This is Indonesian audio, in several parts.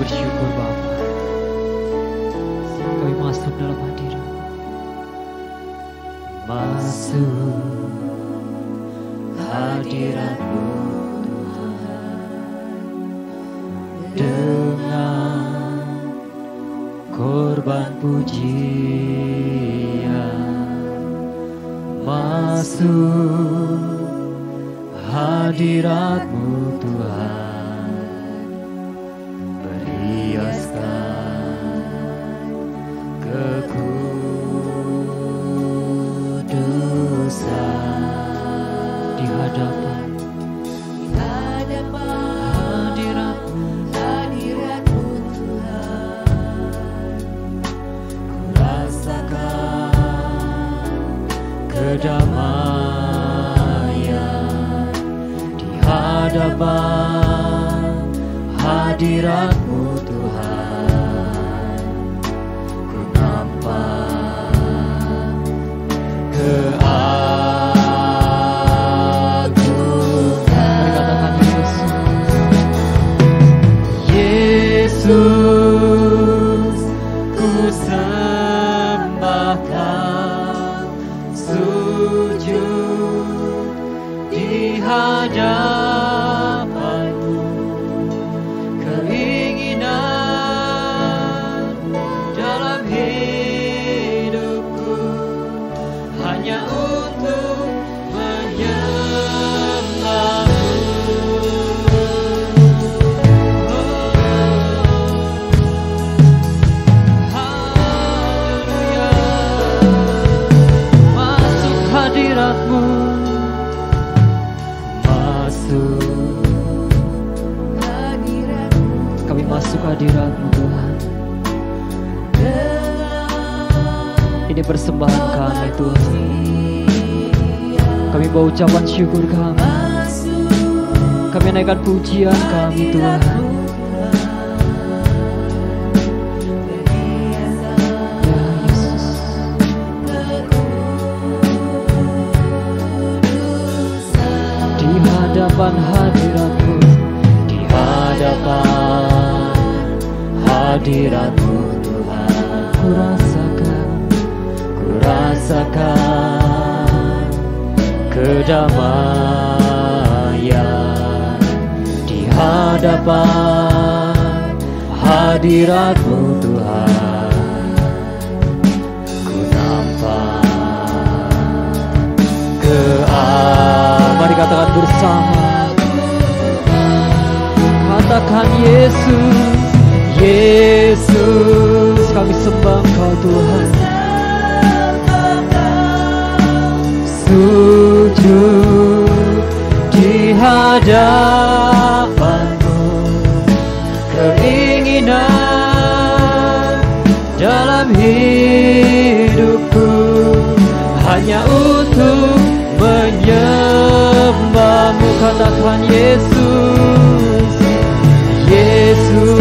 bersyukur Bapa. Kami masuk dalam hadirat. Masuk hadirat-Mu Tuhan, dengan korban pujian. Masuk hadirat-Mu Tuhan, berhiaskan kekudusan di hadapan hadirat-Mu Tuhan. Ku rasakan kedamaian di hadapan hadirat-Mu Tuhan. Ku nampak keagungan. Mari katakan Yesus, ku sembahkan, sujud di hadapan-Mu. Keinginan dalam hidupku hanya untuk menyembah-Mu. Haleluya. Masuk hadirat-Mu, masuk hadirat-Mu. Kami masuk hadirat-Mu Tuhan. Ini persembahan kami Tuhan. Kami bawa ucapan syukur kami. Kami naikkan pujian kami Tuhan. Ya Yesus. Di hadapan hadirat-Mu, di hadapan hadirat-Mu Tuhan, ku rasakan kedamaian di hadapan hadirat-Mu Tuhan. Ku nampak Mari katakan bersama. Katakan Yesus, Yesus, kami sembah Engkau Tuhan. Sujud di hadapan-Mu, keinginan dalam hidupku hanya untuk menyembah-Mu. Katakan Yesus, Yesus,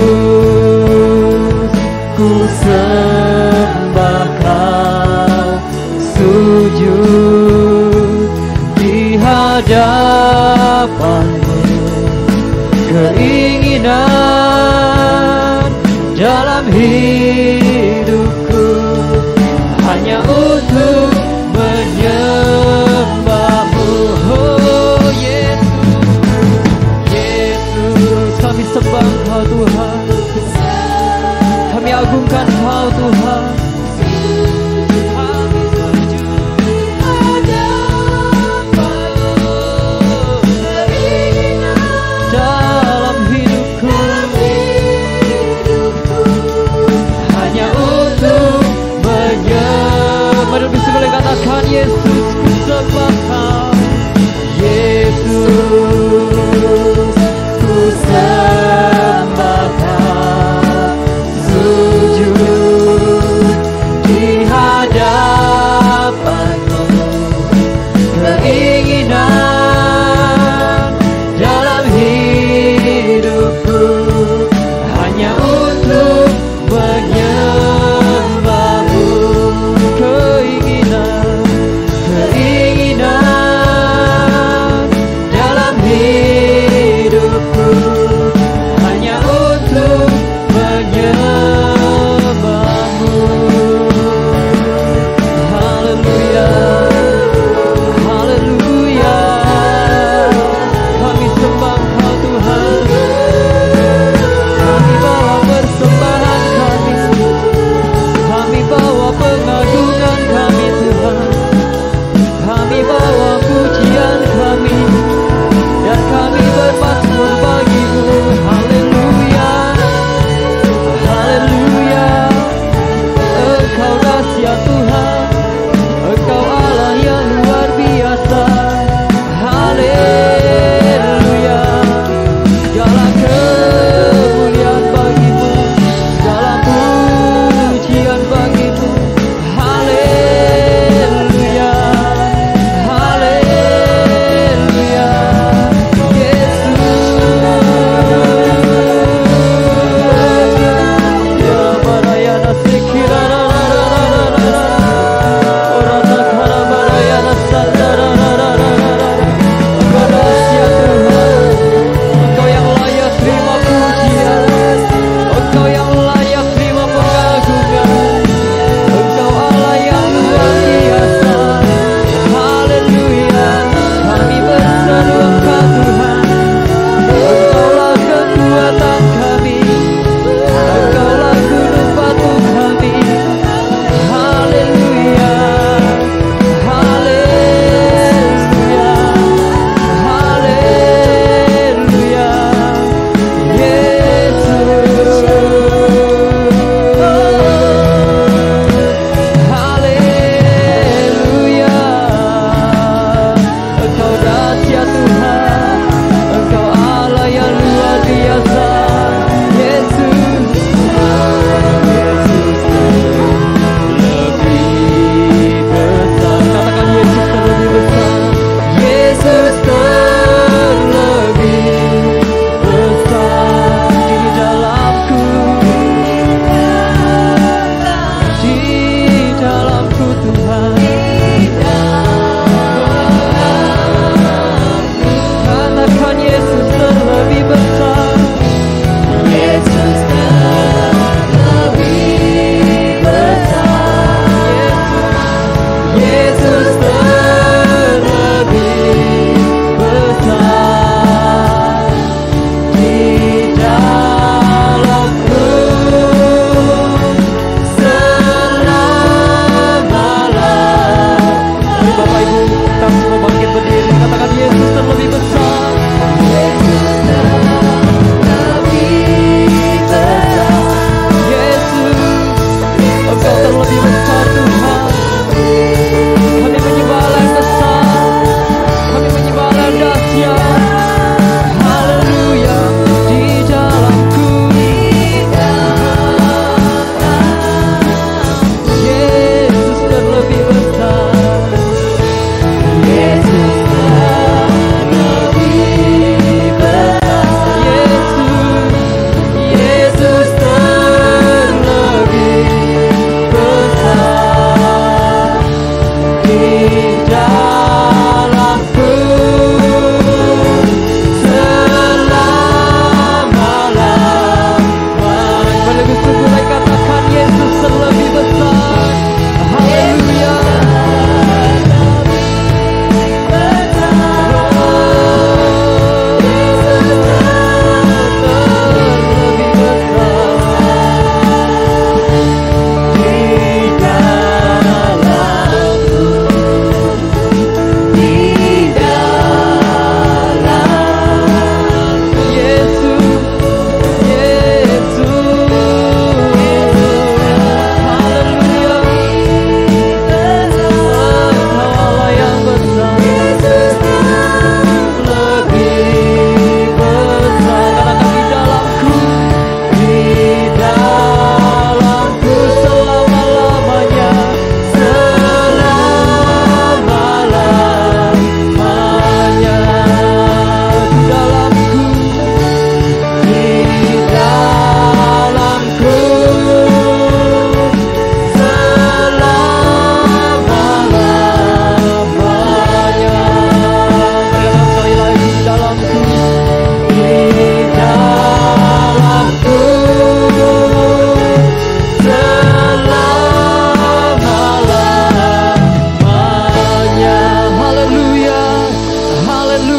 ku sembah Kau, sujud di hadapan-Mu, keinginan dalam hidupku hanya untuk menyembah-Mu. Oh Yesus, Yesus, kami sembah Kau Tuhan, kami agungkan Kau Tuhan. Dalam hidupku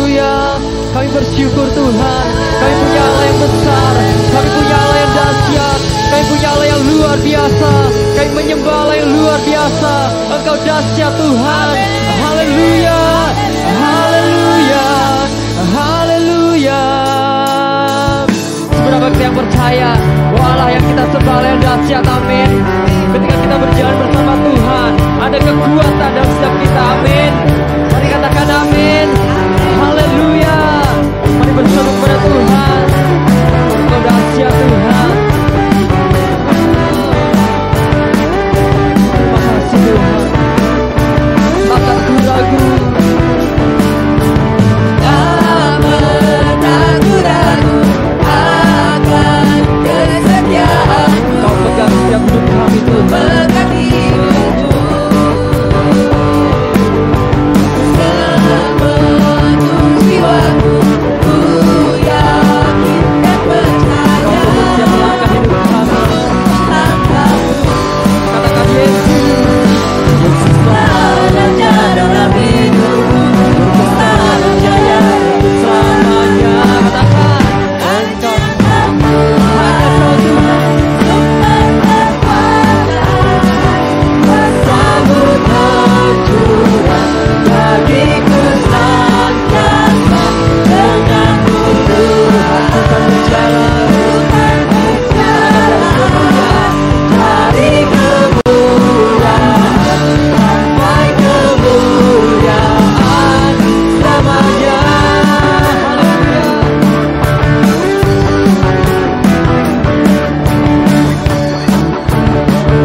Haleluya. Kami bersyukur Tuhan. Kami punya Allah yang besar. Kami punya Allah yang dahsyat. Kami punya Allah yang luar biasa. Kami menyembah Allah yang luar biasa. Engkau dahsyat Tuhan. Haleluya. Haleluya. Haleluya. Seberapa kita yang percaya bahwa Allah yang kita sembah Allah yang dahsyat. Amin. Ketika kita berjalan bersama Tuhan, ada kekuatan dalam setiap kita. Amin. Mari katakan amin. Haleluya. Mari berseru kepada Tuhan. Engkau dahsyat Tuhan. Terima kasih Tuhan. Takkan ku ragu. Tak pernah ku ragu akan kesetiaan-Mu. Kau pegang setiap hidup kami Tuhan. Pegang hidupku sepenuh jiwaku. Ku yakin dan percaya Setiap langkah hidup kami. langkahmu Katakan Yesus. raja dalam hidupku. Selalu jaya Selamanya. Katakan. Engkau mampu, hanya Kau Tuhan, sumber kekuatan. Kuasa-Mu tercurah bagiku senantiasa. Dengan-Mu Tuhan, Bukan berjalan. Tuhan berjalan dari kemuliaan sampai kemuliaan selamanya.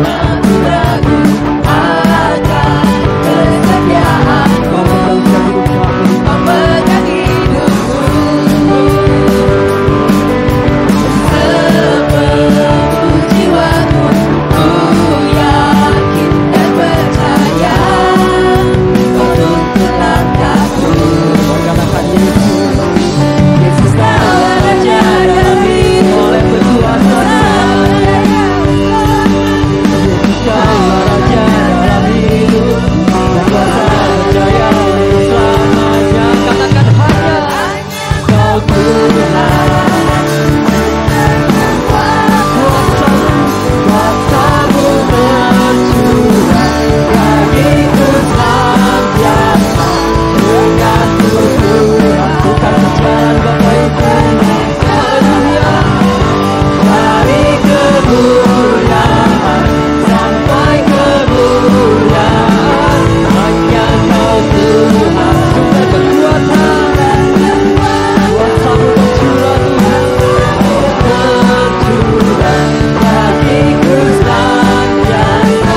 Aku ragu akan kesetiaan-Mu. Memegang hidupku sepenuh jiwaku. Ku yakin dan percaya Kau tuntun langkahku. Katakan Yesus. Yesus adalah raja dalam hidupku. Oleh berkuasa. Yesus adalah Raja dalam hidup. Berkuasa berjaya selamanya. Katakan hanya Kau Tuhan. Kuasa-Mu tercurah bagiku senantiasa. Dengan-Mu Tuhan, bukan berjalan Bapa Ibu. Haleluya. Dari kemuliaan sampai kemuliaan, hanya Kau Tuhan, sumber kekuatan. Kuasa-Mu tercurah Tuhan, tercurah bagiku senantiasa.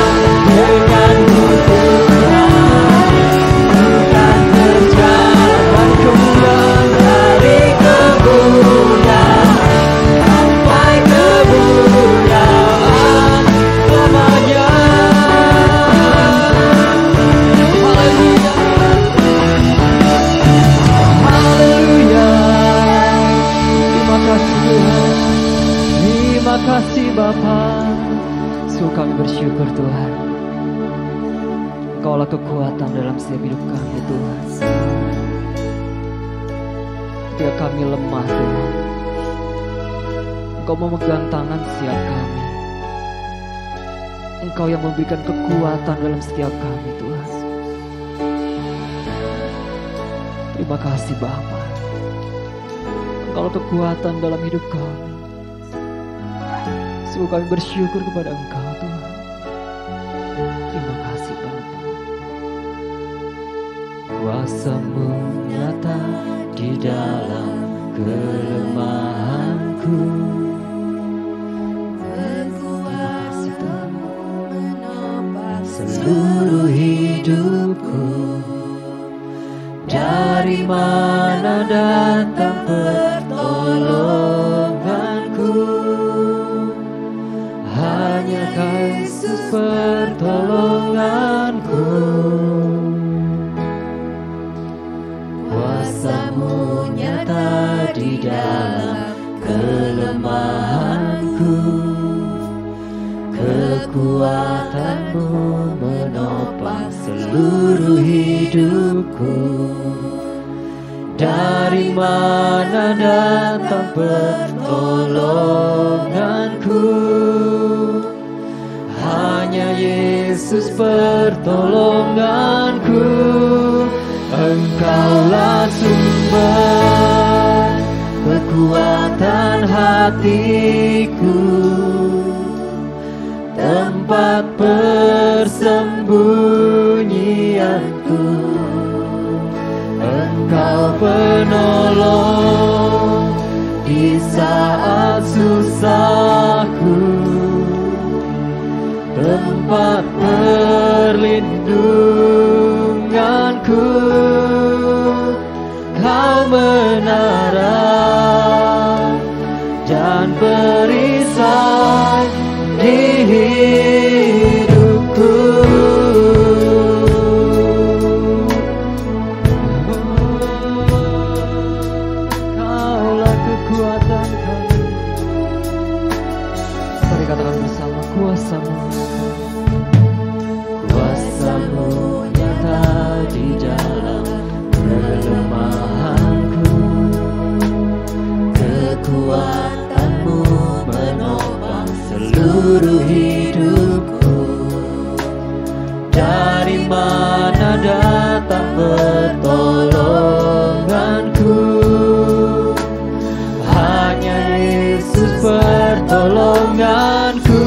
Dengan-Mu Tuhan, bukan berjalan kemuliaan dari kemuliaan sampai kemuliaan selamanya. Haleluya. Haleluya. Terima kasih Tuhan. Terima kasih Bapa. Sungguh kami bersyukur Tuhan. Engkaulah kekuatan dalam setiap hidup kami Tuhan. Ketika kami lemah Tuhan, Engkau memegang tangan setiap kami. Engkau yang memberikan kekuatan dalam setiap kami Tuhan. Terima kasih Bapa. Engkaulah kekuatan dalam hidup kami. Sungguh kami bersyukur kepada Engkau Tuhan. Terima kasih Bapa. Kuasa-Mu nyata di dalam kelemahanku. Terima kasih Tuhan. Seluruh hidupku, dari mana datang pertolonganku? Hanya Yesus pertolonganku. Kuasa-Mu nyata di dalam kelemahanku. Kekuatan-Mu menopang seluruh hidupku. Dari mana datang pertolonganku? Hanya Yesus pertolonganku. Engkaulah sumber kekuatan hatiku, tempat persembunyianku. Engkau penolong di saat susahku, tempat perlindunganku. Kau menara dan perisai di hidupku. Kaulah kekuatan kami. Mari katakan bersama, kuasa-Mu. Kuasa-Mu nyata di dalam kelemahanku. Kekuatan-Mu menopang seluruh hidupku. Dari mana datang pertolonganku? Hanya Yesus pertolonganku.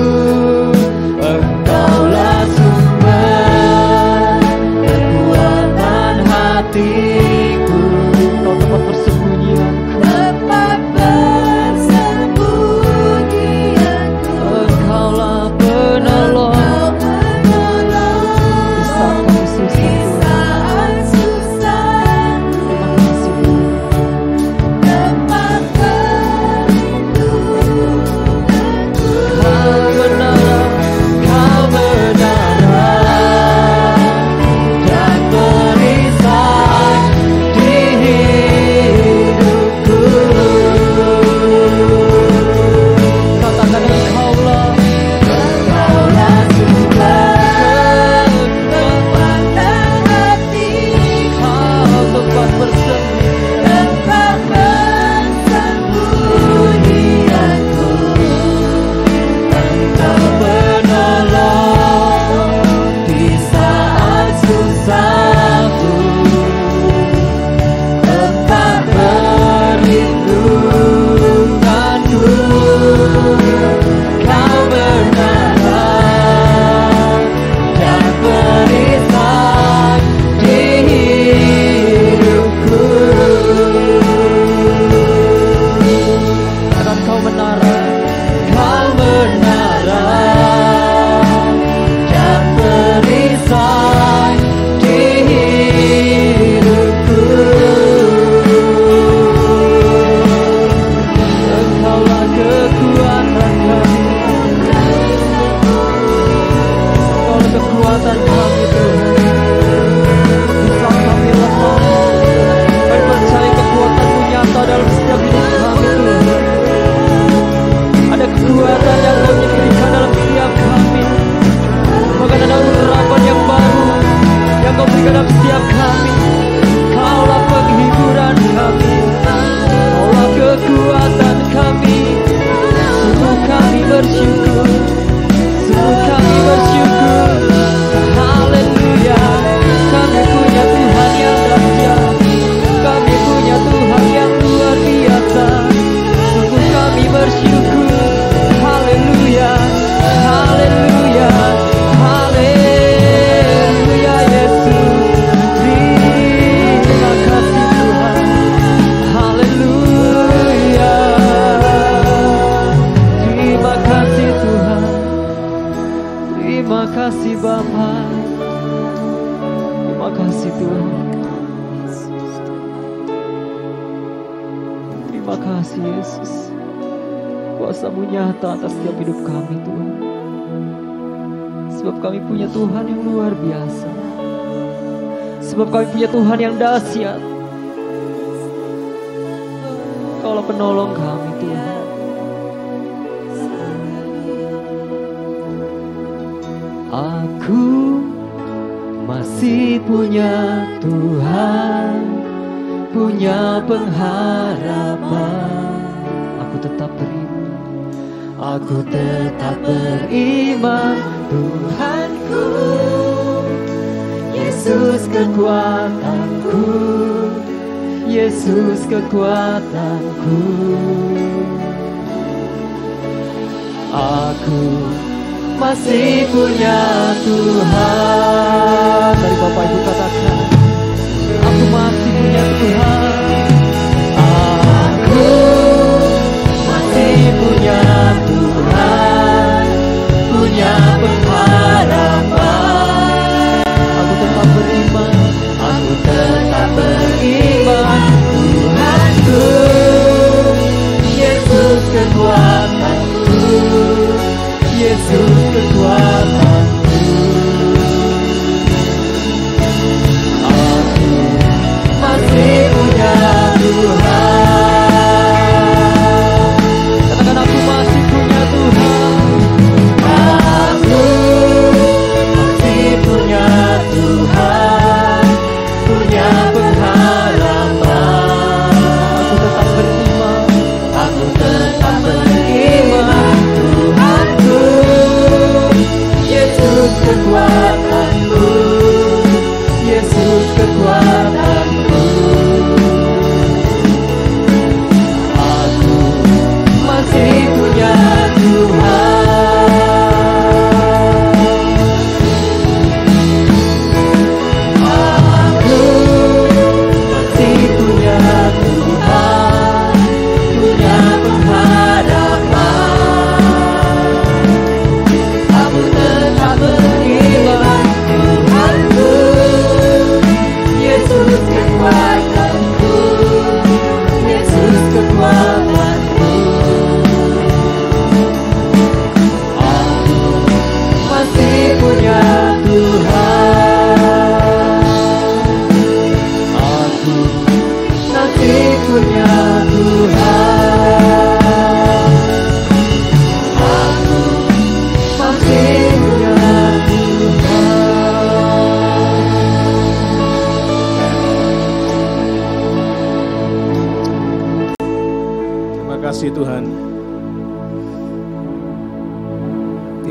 Engkaulah sumber kekuatan hatiku, Kau tempat persembunyianku, tempat persembunyianku. Engkaulah penolong di saat kami susah. Terima kasih tempat Kau menara dan perisai di hidupku. Katakan Engkaulah sumber kekuatan hatiku, Kau tempat persembunyianku. Engkau penolong di saat susahku, tempat perlindunganku. Kau menara dan perisai di hidupku. Katakan Kau menara dan perisai di hidupku. Engkaulah kekuatan kami, Engkaulah kekuatan kami Tuhan. Di saat kami lemah, kami percaya kekuatan-Mu nyata dalam setiap hidup kami Tuhan. Ada kekuatan yang Kau berikan dalam setiap kami. Bahkan ada urapan yang baru yang Kau berikan dalam setiap kami. Kaulah penghiburan kami, Kaulah kekuatan kami. Sungguh kami bersyukur, sungguh kami bersyukur. Haleluya. Kami punya Tuhan yang dahsyat, kami punya Tuhan yang luar biasa. Sungguh kami bersyukur. Haleluya, haleluya, haleluya Yesus. Terima kasih Tuhan. Haleluya. Terima kasih Tuhan. Terima kasih Bapa. Terima kasih Tuhan. Terima kasih Yesus. Kuasa-Mu nyata atas setiap hidup kami Tuhan. Sebab kami punya Tuhan yang luar biasa. Sebab kami punya Tuhan yang dahsyat. Kaulah penolong kami Tuhan. Aku masih punya Tuhan punya pengharapan. Aku tetap beriman, aku tetap beriman, Tuhanku, Yesus kekuatanku, Yesus kekuatanku. Aku masih punya Tuhan. Dari Bapak Ibu katakan, aku masih punya Tuhan. Aku masih punya Tuhan, punya pengharapan. Aku tetap beriman, aku tetap beriman, Tuhanku, Yesus kekuatanku, Yesus kekuatanku. Aku masih punya Tuhan. Katakan, aku masih punya Tuhan. Aku masih punya Tuhan, punya pengharapan. Aku tetap beriman, aku tetap beriman, Tuhanku, Yesus kekuatanku, Yesus kekuatanku. Aku masih punya Tuhan. Aku masih punya Tuhan, punya pengharapan. Aku tetap beriman, Tuhanku, Yesus kekuatanku, Yesus kekuatanku. Aku masih punya Tuhan. Aku masih punya Tuhan. Aku masih punya Terima kasih Tuhan.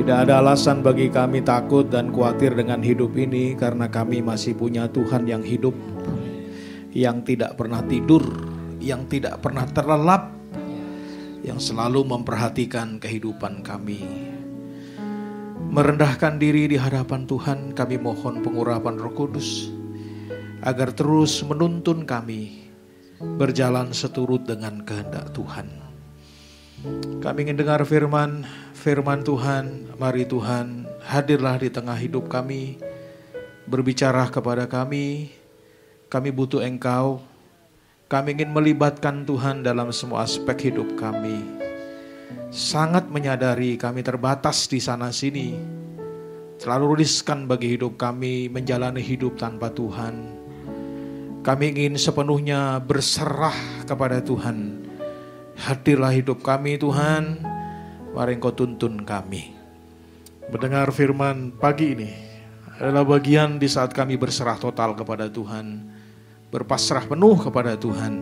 Tidak ada alasan bagi kami takut dan khawatir dengan hidup ini, karena kami masih punya Tuhan yang hidup, yang tidak pernah tidur, yang tidak pernah terlelap, yang selalu memperhatikan kehidupan kami. Merendahkan diri di hadapan Tuhan, kami mohon pengurapan Roh Kudus agar terus menuntun kami berjalan seturut dengan kehendak Tuhan. Kami ingin dengar firman Tuhan. Mari Tuhan, hadirlah di tengah hidup kami, berbicara kepada kami. Kami butuh Engkau. Kami ingin melibatkan Tuhan dalam semua aspek hidup kami. Sangat menyadari kami terbatas di sana sini. Selalu riskan bagi hidup kami menjalani hidup tanpa Tuhan. Kami ingin sepenuhnya berserah kepada Tuhan. Hadirlah hidup kami Tuhan. Mari Engkau tuntun kami. Mendengar firman pagi ini adalah bagian di saat kami berserah total kepada Tuhan. Berpasrah penuh kepada Tuhan.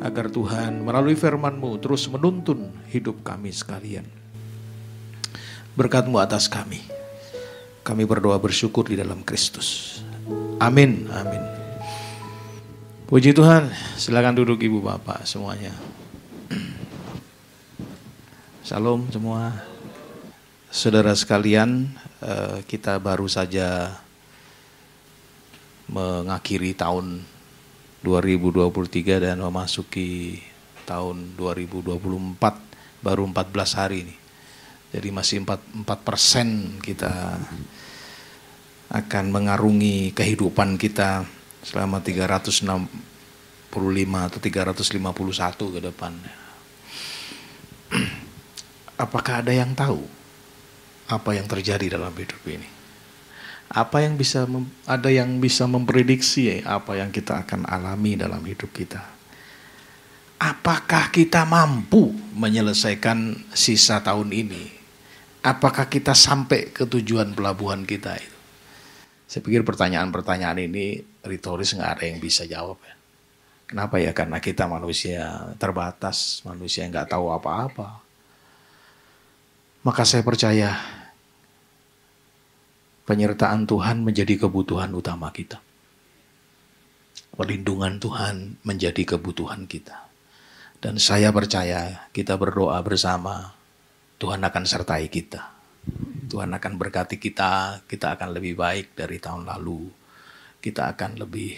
Agar Tuhan melalui firman-Mu terus menuntun hidup kami sekalian. Berkat-Mu atas kami. Kami berdoa bersyukur di dalam Kristus. Amin. Amin. Puji Tuhan. Silakan duduk Ibu Bapak semuanya. Salam semua. Saudara sekalian, kita baru saja mengakhiri tahun 2023 dan memasuki tahun 2024, baru 14 hari ini. Jadi masih 4% kita akan mengarungi kehidupan kita selama 365 atau 351 ke depan. Apakah ada yang tahu apa yang terjadi dalam hidup ini? Apa yang ada yang bisa memprediksi apa yang kita akan alami dalam hidup kita? Apakah kita mampu menyelesaikan sisa tahun ini? Apakah kita sampai ke tujuan pelabuhan kita itu? Saya pikir pertanyaan-pertanyaan ini ritoris, nggak ada yang bisa jawab ya. Kenapa ya? Karena kita manusia terbatas, manusia yang nggak tahu apa-apa. Maka saya percaya penyertaan Tuhan menjadi kebutuhan utama kita. Perlindungan Tuhan menjadi kebutuhan kita. Dan saya percaya kita berdoa bersama, Tuhan akan sertai kita. Tuhan akan berkati kita, kita akan lebih baik dari tahun lalu. Kita akan lebih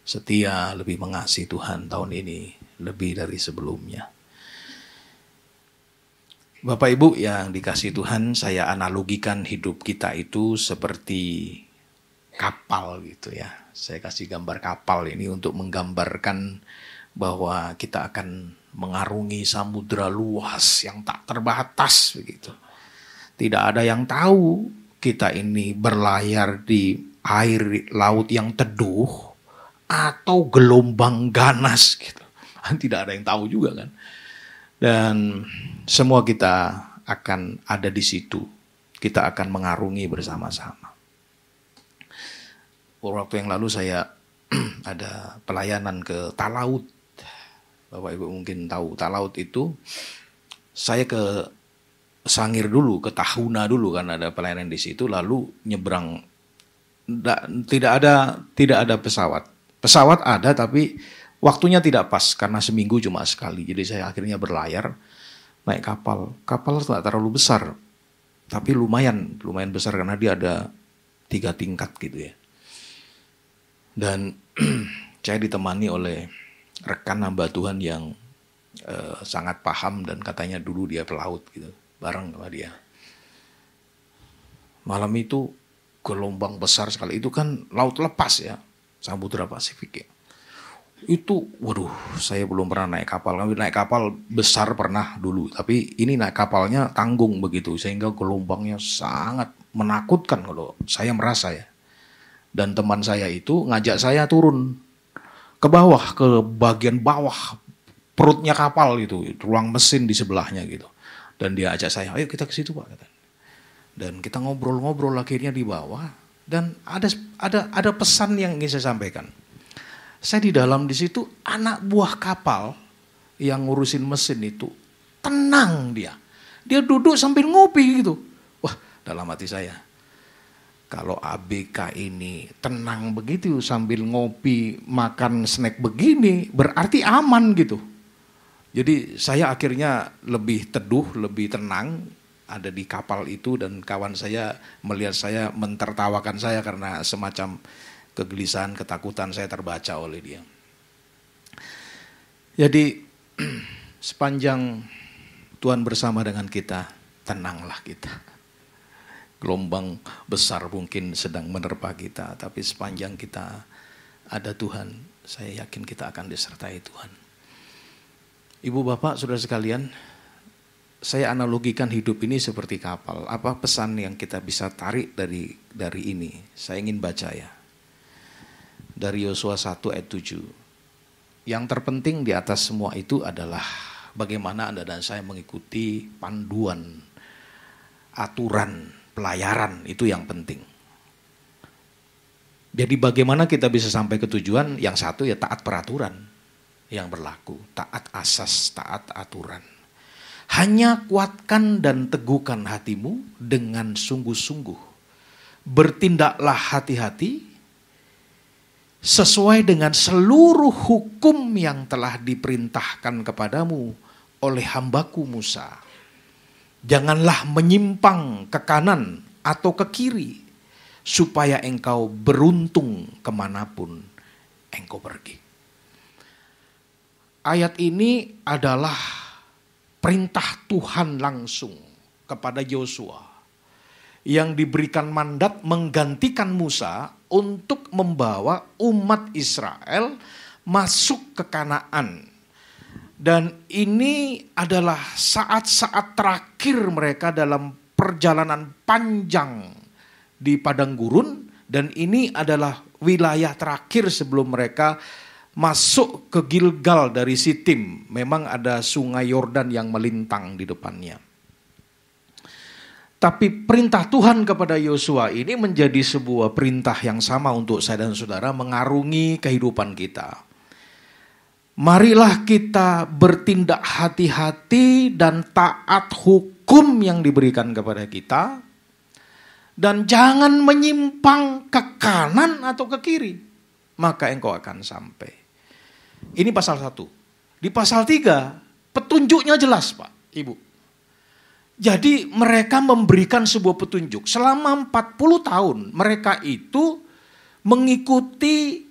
setia, lebih mengasihi Tuhan tahun ini, lebih dari sebelumnya. Bapak Ibu yang dikasihi Tuhan, saya analogikan hidup kita itu seperti kapal gitu ya. Saya kasih gambar kapal ini untuk menggambarkan bahwa kita akan mengarungi samudra luas yang tak terbatas begitu. Tidak ada yang tahu kita ini berlayar di air laut yang teduh atau gelombang ganas gitu. Tidak ada yang tahu juga kan. Dan semua kita akan ada di situ. Kita akan mengarungi bersama-sama. Waktu yang lalu saya ada pelayanan ke Talaut. Bapak Ibu mungkin tahu Talaut itu. Saya ke Sangir dulu, ke Tahuna dulu kan ada pelayanan di situ. Lalu nyebrang. Tidak ada pesawat. Pesawat ada tapi waktunya tidak pas karena seminggu cuma sekali. Jadi saya akhirnya berlayar naik kapal. Kapal tidak terlalu besar, tapi lumayan besar karena dia ada 3 tingkat gitu ya. Dan saya ditemani oleh rekan hamba Tuhan yang sangat paham dan katanya dulu dia pelaut gitu, bareng sama dia. Malam itu gelombang besar sekali, itu kan laut lepas ya, Samudra Pasifik ya. Itu, waduh, saya belum pernah naik kapal. Kami naik kapal besar pernah dulu, tapi ini naik kapalnya tanggung begitu, sehingga gelombangnya sangat menakutkan kalau saya merasa ya. Dan teman saya itu ngajak saya turun ke bawah, ke bagian bawah perutnya kapal gitu, ruang mesin di sebelahnya gitu. Dan dia ajak saya, ayo kita ke situ Pak. Dan kita ngobrol-ngobrol akhirnya di bawah. Dan ada pesan yang ingin saya sampaikan. Saya di dalam di situ, anak buah kapal yang ngurusin mesin itu tenang dia. Dia duduk sambil ngopi gitu. Wah, dalam hati saya, kalau ABK ini tenang begitu sambil ngopi, makan snack begini, berarti aman gitu. Jadi saya akhirnya lebih teduh, lebih tenang ada di kapal itu, dan kawan saya melihat saya mentertawakan saya karena semacam kegelisahan, ketakutan saya terbaca oleh dia. Jadi sepanjang Tuhan bersama dengan kita, tenanglah kita. Gelombang besar mungkin sedang menerpa kita, tapi sepanjang kita ada Tuhan, saya yakin kita akan disertai Tuhan. Ibu bapak saudara sekalian, saya analogikan hidup ini seperti kapal. Apa pesan yang kita bisa tarik dari ini? Saya ingin baca ya. Dari Yosua 1 ayat 7. Yang terpenting di atas semua itu adalah bagaimana Anda dan saya mengikuti panduan, aturan, pelayaran, itu yang penting. Jadi bagaimana kita bisa sampai ke tujuan? Yang satu ya taat peraturan yang berlaku, taat asas, taat aturan. Hanya kuatkan dan teguhkan hatimu dengan sungguh-sungguh. Bertindaklah hati-hati sesuai dengan seluruh hukum yang telah diperintahkan kepadamu oleh hambaku Musa. Janganlah menyimpang ke kanan atau ke kiri, supaya engkau beruntung kemanapun engkau pergi. Ayat ini adalah perintah Tuhan langsung kepada Yosua yang diberikan mandat menggantikan Musa untuk membawa umat Israel masuk ke Kanaan. Dan ini adalah saat-saat terakhir mereka dalam perjalanan panjang di padang gurun, dan ini adalah wilayah terakhir sebelum mereka masuk ke Gilgal dari Sitim. Memang ada sungai Yordan yang melintang di depannya. Tapi perintah Tuhan kepada Yosua ini menjadi sebuah perintah yang sama untuk saya dan saudara mengarungi kehidupan kita. Marilah kita bertindak hati-hati dan taat hukum yang diberikan kepada kita. Dan jangan menyimpang ke kanan atau ke kiri. Maka engkau akan sampai. Ini pasal 1. Di pasal 3, petunjuknya jelas Pak, Ibu. Jadi mereka memberikan sebuah petunjuk. Selama 40 tahun mereka itu mengikuti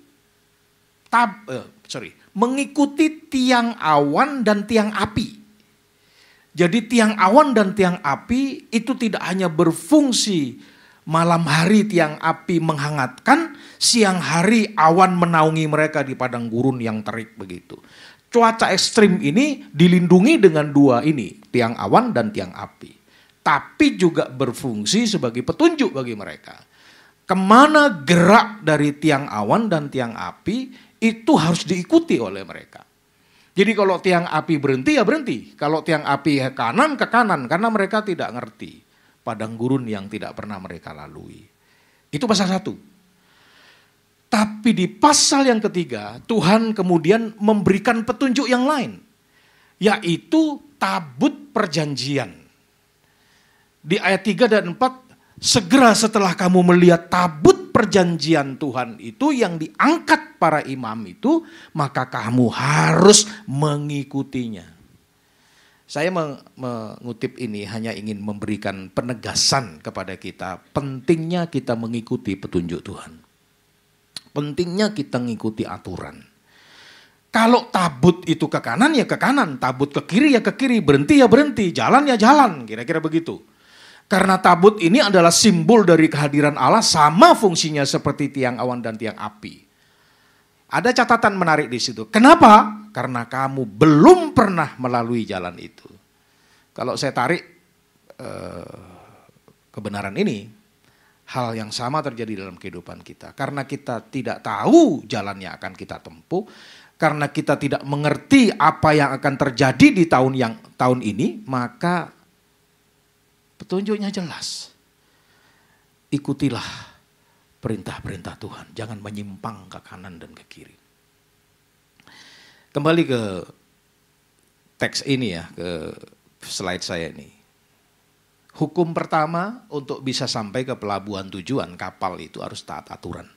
tiang awan dan tiang api. Jadi tiang awan dan tiang api itu tidak hanya berfungsi malam hari tiang api menghangatkan, siang hari awan menaungi mereka di padang gurun yang terik begitu. Cuaca ekstrim ini dilindungi dengan dua ini, tiang awan dan tiang api. Tapi juga berfungsi sebagai petunjuk bagi mereka. Kemana gerak dari tiang awan dan tiang api itu harus diikuti oleh mereka. Jadi kalau tiang api berhenti ya berhenti. Kalau tiang api ke kanan karena mereka tidak ngerti padang gurun yang tidak pernah mereka lalui. Itu pasal 1. Tapi di pasal yang ketiga, Tuhan kemudian memberikan petunjuk yang lain. Yaitu tabut perjanjian. Di ayat 3 dan 4, segera setelah kamu melihat tabut perjanjian Tuhan itu yang diangkat para imam itu, maka kamu harus mengikutinya. Saya mengutip ini hanya ingin memberikan penegasan kepada kita, pentingnya kita mengikuti petunjuk Tuhan. Pentingnya kita mengikuti aturan. Kalau tabut itu ke kanan ya ke kanan, tabut ke kiri ya ke kiri, berhenti ya berhenti, jalan ya jalan, kira-kira begitu. Karena tabut ini adalah simbol dari kehadiran Allah, sama fungsinya seperti tiang awan dan tiang api. Ada catatan menarik di situ. Kenapa? Karena kamu belum pernah melalui jalan itu. Kalau saya tarik kebenaran ini, hal yang sama terjadi dalam kehidupan kita. Karena kita tidak tahu jalannya akan kita tempuh. Karena kita tidak mengerti apa yang akan terjadi di tahun ini. Maka petunjuknya jelas. Ikutilah perintah-perintah Tuhan. Jangan menyimpang ke kanan dan ke kiri. Kembali ke teks ini ya. Ke slide saya ini. Hukum pertama untuk bisa sampai ke pelabuhan tujuan kapal itu harus taat aturan.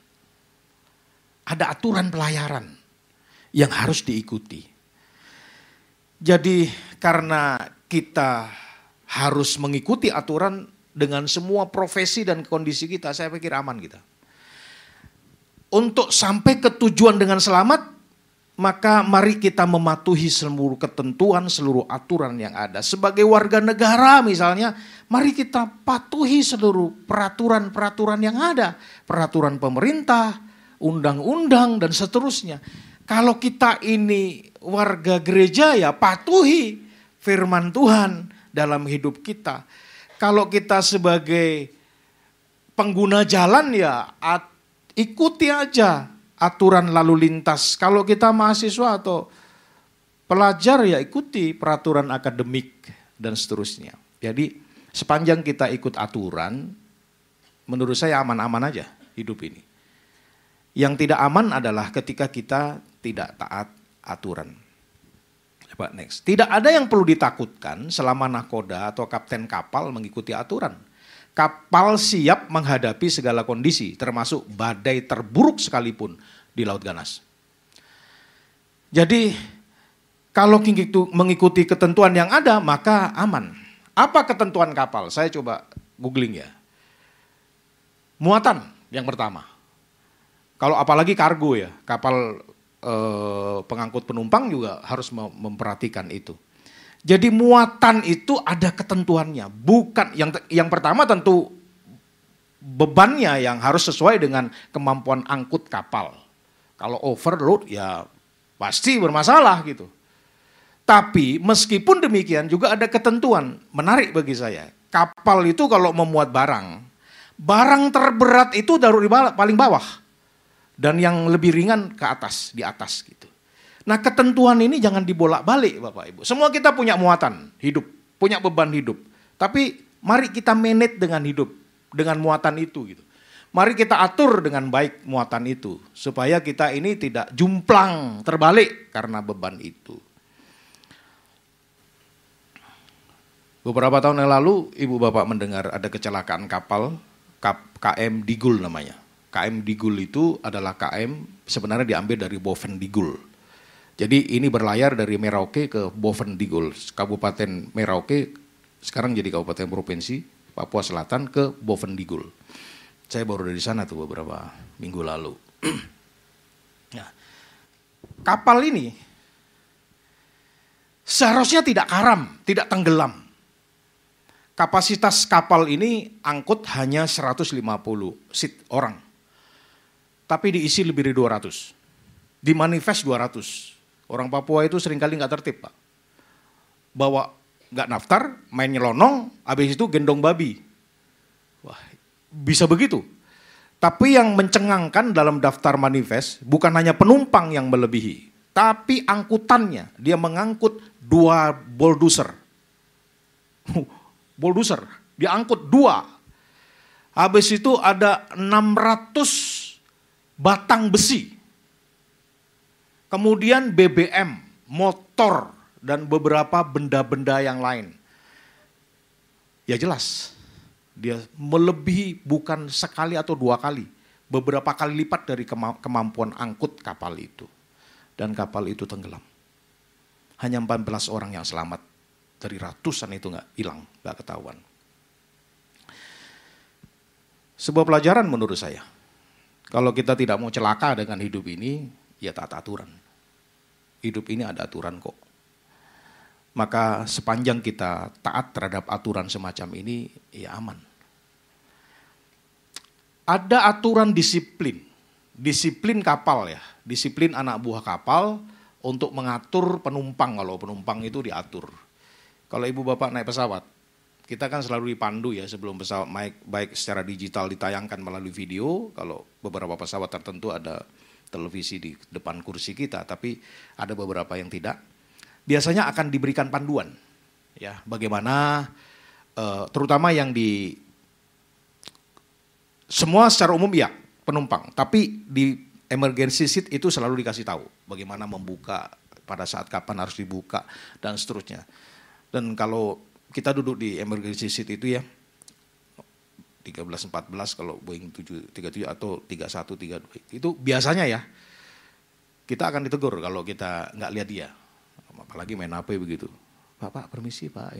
Ada aturan pelayaran yang harus diikuti. Jadi karena kita harus mengikuti aturan dengan semua profesi dan kondisi kita, saya pikir aman kita. Untuk sampai ke tujuan dengan selamat, maka mari kita mematuhi seluruh ketentuan, seluruh aturan yang ada. Sebagai warga negara misalnya, mari kita patuhi seluruh peraturan-peraturan yang ada. Peraturan pemerintah, undang-undang dan seterusnya. Kalau kita ini warga gereja ya patuhi firman Tuhan dalam hidup kita. Kalau kita sebagai pengguna jalan ya ikuti aja aturan lalu lintas. Kalau kita mahasiswa atau pelajar ya ikuti peraturan akademik dan seterusnya. Jadi sepanjang kita ikut aturan, menurut saya aman-aman aja hidup ini. Yang tidak aman adalah ketika kita tidak taat aturan. Coba next. Tidak ada yang perlu ditakutkan selama nahkoda atau kapten kapal mengikuti aturan. Kapal siap menghadapi segala kondisi, termasuk badai terburuk sekalipun di Laut Ganas. Jadi, kalau mengikuti ketentuan yang ada, maka aman. Apa ketentuan kapal? Saya coba googling ya. Muatan yang pertama. Kalau apalagi kargo ya, kapal pengangkut penumpang juga harus memperhatikan itu. Jadi muatan itu ada ketentuannya, bukan yang pertama tentu bebannya yang harus sesuai dengan kemampuan angkut kapal. Kalau overload ya pasti bermasalah gitu. Tapi meskipun demikian juga ada ketentuan menarik bagi saya. Kapal itu kalau memuat barang terberat itu taruh di paling bawah dan yang lebih ringan ke atas, di atas gitu. Nah ketentuan ini jangan dibolak-balik Bapak Ibu. Semua kita punya muatan hidup, punya beban hidup. Tapi mari kita manage dengan hidup, dengan muatan itu gitu. Mari kita atur dengan baik muatan itu, supaya kita ini tidak jumplang terbalik karena beban itu. Beberapa tahun yang lalu, ibu bapak mendengar ada kecelakaan kapal, KM Digul namanya. KM Digul itu adalah KM sebenarnya diambil dari Boven Digul. Jadi ini berlayar dari Merauke ke Boven Digul, Kabupaten Merauke, sekarang jadi Kabupaten Provinsi, Papua Selatan ke Boven Digul. Saya baru dari sana tuh beberapa minggu lalu. Nah, kapal ini seharusnya tidak karam, tidak tenggelam. Kapasitas kapal ini angkut hanya 150 seat orang. Tapi diisi lebih dari 200. Di manifest 200. Orang Papua itu seringkali nggak tertib, Pak. Bawa nggak daftar, main nyelonong, habis itu gendong babi. Wah, bisa begitu. Tapi yang mencengangkan dalam daftar manifest bukan hanya penumpang yang melebihi, tapi angkutannya. Dia mengangkut 2 bulldozer. Bulldozer, dia angkut 2. Habis itu ada 600 batang besi. Kemudian BBM, motor, dan beberapa benda-benda yang lain. Ya jelas, dia melebihi bukan sekali atau 2 kali. Beberapa kali lipat dari kemampuan angkut kapal itu. Dan kapal itu tenggelam. Hanya 14 orang yang selamat. Dari ratusan itu nggak hilang, nggak ketahuan. Sebuah pelajaran menurut saya. Kalau kita tidak mau celaka dengan hidup ini, ya taat aturan. Hidup ini ada aturan kok. Maka sepanjang kita taat terhadap aturan semacam ini, ya aman. Ada aturan disiplin. Disiplin kapal ya. Disiplin anak buah kapal untuk mengatur penumpang. Kalau penumpang itu diatur. Kalau ibu bapak naik pesawat, kita kan selalu dipandu ya sebelum pesawat naik, baik secara digital ditayangkan melalui video. Kalau beberapa pesawat tertentu ada televisi di depan kursi kita, tapi ada beberapa yang tidak. Biasanya akan diberikan panduan, ya bagaimana, terutama yang di semua secara umum ya penumpang, tapi di emergency seat itu selalu dikasih tahu bagaimana membuka, pada saat kapan harus dibuka dan seterusnya. Dan kalau kita duduk di emergency seat itu ya 13-14 kalau Boeing 737 atau 31-32 itu biasanya ya kita akan ditegur kalau kita nggak lihat dia, apalagi main HP begitu. Pak permisi Pak.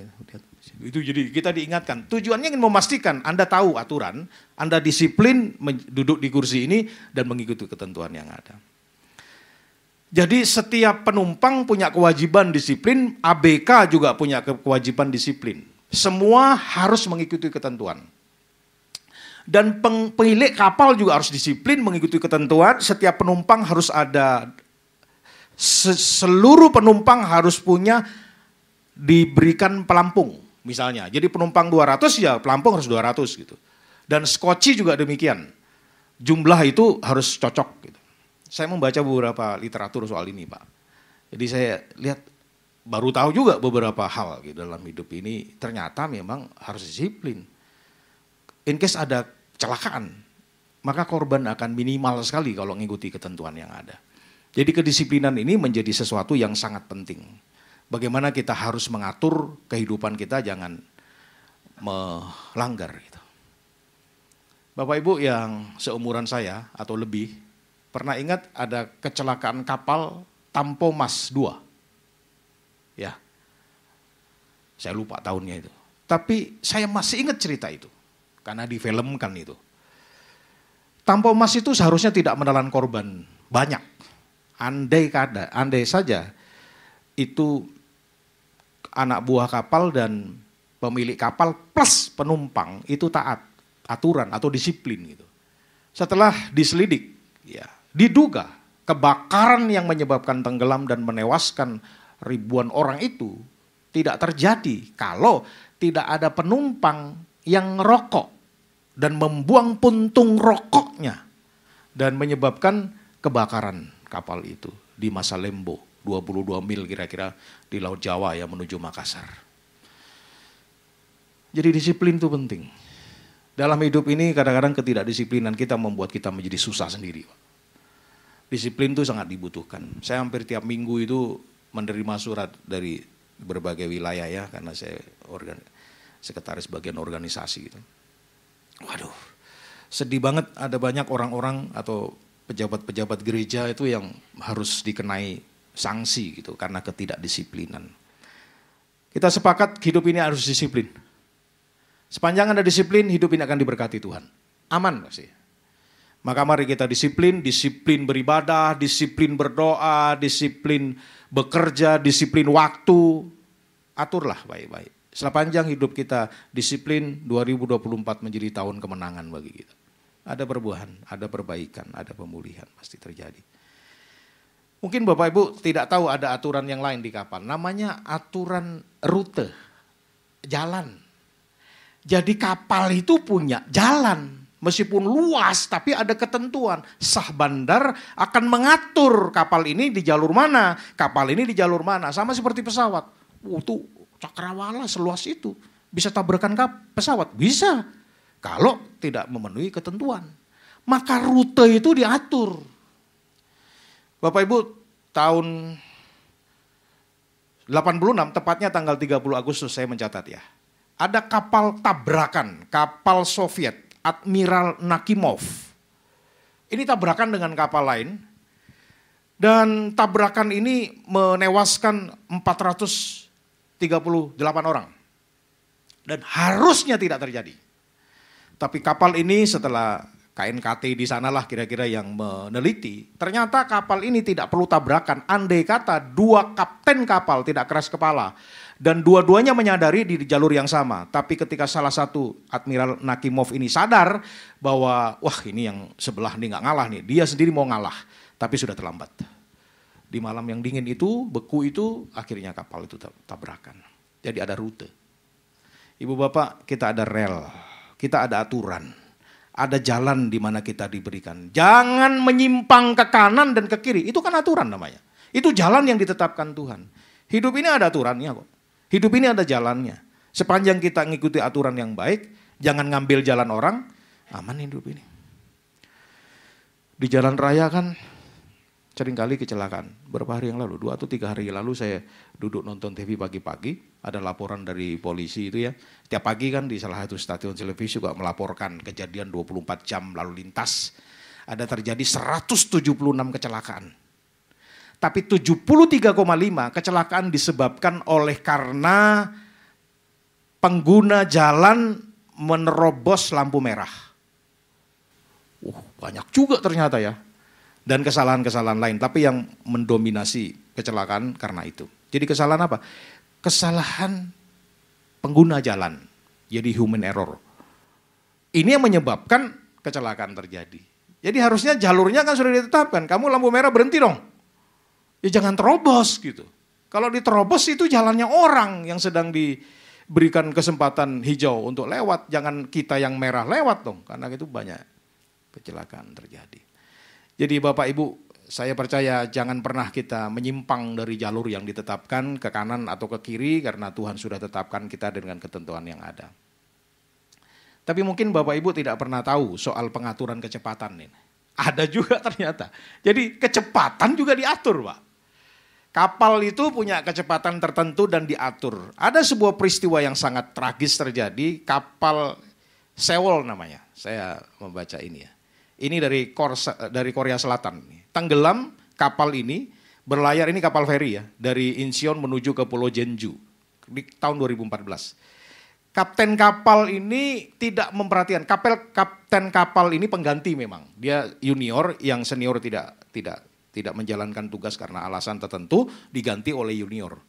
Itu jadi kita diingatkan. Tujuannya ingin memastikan Anda tahu aturan, Anda disiplin duduk di kursi ini dan mengikuti ketentuan yang ada. Jadi setiap penumpang punya kewajiban disiplin, ABK juga punya kewajiban disiplin. Semua harus mengikuti ketentuan. Dan pemilik kapal juga harus disiplin mengikuti ketentuan. Setiap penumpang harus ada, seluruh penumpang harus punya diberikan pelampung misalnya. Jadi penumpang 200 ya pelampung harus 200 gitu. Dan skoci juga demikian. Jumlah itu harus cocok gitu. Saya membaca beberapa literatur soal ini Pak. Jadi saya lihat baru tahu juga beberapa hal gitu dalam hidup ini. Ternyata memang harus disiplin. In case ada kecelakaan, maka korban akan minimal sekali kalau mengikuti ketentuan yang ada. Jadi kedisiplinan ini menjadi sesuatu yang sangat penting. Bagaimana kita harus mengatur kehidupan kita jangan melanggar gitu. Bapak Ibu yang seumuran saya atau lebih, pernah ingat ada kecelakaan kapal Tampomas 2? Ya, saya lupa tahunnya itu. Tapi saya masih ingat cerita itu, karena difilmkan itu. Tampomas itu seharusnya tidak menelan korban banyak. Andai saja itu anak buah kapal dan pemilik kapal plus penumpang itu taat aturan atau disiplin gitu. Setelah diselidik, ya diduga kebakaran yang menyebabkan tenggelam dan menewaskan ribuan orang itu tidak terjadi kalau tidak ada penumpang yang ngerokok dan membuang puntung rokoknya dan menyebabkan kebakaran kapal itu di Masalembo, 22 mil kira-kira di Laut Jawa ya menuju Makassar. Jadi disiplin itu penting. Dalam hidup ini kadang-kadang ketidakdisiplinan kita membuat kita menjadi susah sendiri. Disiplin itu sangat dibutuhkan. Saya hampir tiap minggu itu menerima surat dari berbagai wilayah ya, karena saya sekretaris bagian organisasi gitu. Waduh, sedih banget, ada banyak orang-orang atau pejabat-pejabat gereja itu yang harus dikenai sanksi gitu karena ketidakdisiplinan. Kita sepakat hidup ini harus disiplin. Sepanjang ada disiplin, hidup ini akan diberkati Tuhan. Aman pasti. Maka mari kita disiplin beribadah, disiplin berdoa, disiplin bekerja, disiplin waktu. Aturlah baik-baik. Sepanjang hidup kita disiplin, 2024 menjadi tahun kemenangan bagi kita. Ada perubahan, ada perbaikan, ada pemulihan pasti terjadi. Mungkin Bapak Ibu tidak tahu ada aturan yang lain di kapal. Namanya aturan rute, jalan. Jadi kapal itu punya jalan. Meskipun luas tapi ada ketentuan. Sah bandar akan mengatur kapal ini di jalur mana, kapal ini di jalur mana. Sama seperti pesawat. Tuh cakrawala seluas itu. Bisa tabrakan pesawat? Bisa. Kalau tidak memenuhi ketentuan. Maka rute itu diatur. Bapak Ibu tahun 86 tepatnya tanggal 30 Agustus saya mencatat ya. Ada kapal tabrakan, kapal Soviet. Admiral Nakimov. Ini tabrakan dengan kapal lain. Dan tabrakan ini menewaskan 438 orang. Dan harusnya tidak terjadi. Tapi kapal ini setelah KNKT di sanalah kira-kira yang meneliti. Ternyata kapal ini tidak perlu tabrakan. Andai kata dua kapten kapal tidak keras kepala. Dan dua-duanya menyadari di jalur yang sama. Tapi ketika salah satu Admiral Nakimov ini sadar bahwa wah ini yang sebelah ini gak ngalah nih. Dia sendiri mau ngalah tapi sudah terlambat. Di malam yang dingin itu, beku itu akhirnya kapal itu tabrakan. Jadi ada rute. Ibu bapak kita ada rel, kita ada aturan. Ada jalan di mana kita diberikan. Jangan menyimpang ke kanan dan ke kiri. Itu kan aturan namanya. Itu jalan yang ditetapkan Tuhan. Hidup ini ada aturannya kok. Hidup ini ada jalannya. Sepanjang kita ngikuti aturan yang baik, jangan ngambil jalan orang, aman hidup ini. Di jalan raya kan seringkali kecelakaan. Berapa hari yang lalu, 2 atau 3 hari lalu saya duduk nonton TV pagi-pagi. Ada laporan dari polisi itu ya. Tiap pagi kan di salah satu stasiun televisi juga melaporkan kejadian 24 jam lalu lintas. Ada terjadi 176 kecelakaan. Tapi 73,5 kecelakaan disebabkan oleh karena pengguna jalan menerobos lampu merah. Banyak juga ternyata ya. Dan kesalahan-kesalahan lain. Tapi yang mendominasi kecelakaan karena itu. Jadi kesalahan apa? Kesalahan pengguna jalan. Jadi human error. Ini yang menyebabkan kecelakaan terjadi. Jadi harusnya jalurnya kan sudah ditetapkan. Kamu lampu merah berhenti dong. Ya jangan terobos gitu. Kalau diterobos itu jalannya orang yang sedang diberikan kesempatan hijau untuk lewat. Jangan kita yang merah lewat dong. Karena itu banyak kecelakaan terjadi. Jadi Bapak Ibu, saya percaya jangan pernah kita menyimpang dari jalur yang ditetapkan ke kanan atau ke kiri. Karena Tuhan sudah tetapkan kita dengan ketentuan yang ada. Tapi mungkin Bapak Ibu tidak pernah tahu soal pengaturan kecepatan ini. Ada juga ternyata. Jadi kecepatan juga diatur Pak. Kapal itu punya kecepatan tertentu dan diatur. Ada sebuah peristiwa yang sangat tragis terjadi, kapal Sewol namanya. Saya membaca ini ya. Ini dari Korea Selatan. Tenggelam kapal ini, berlayar ini kapal feri ya, dari Incheon menuju ke Pulau Jeonju di tahun 2014. Kapten kapal ini tidak memperhatikan, kapten kapal ini pengganti memang. Dia junior, yang senior tidak menjalankan tugas karena alasan tertentu, diganti oleh junior.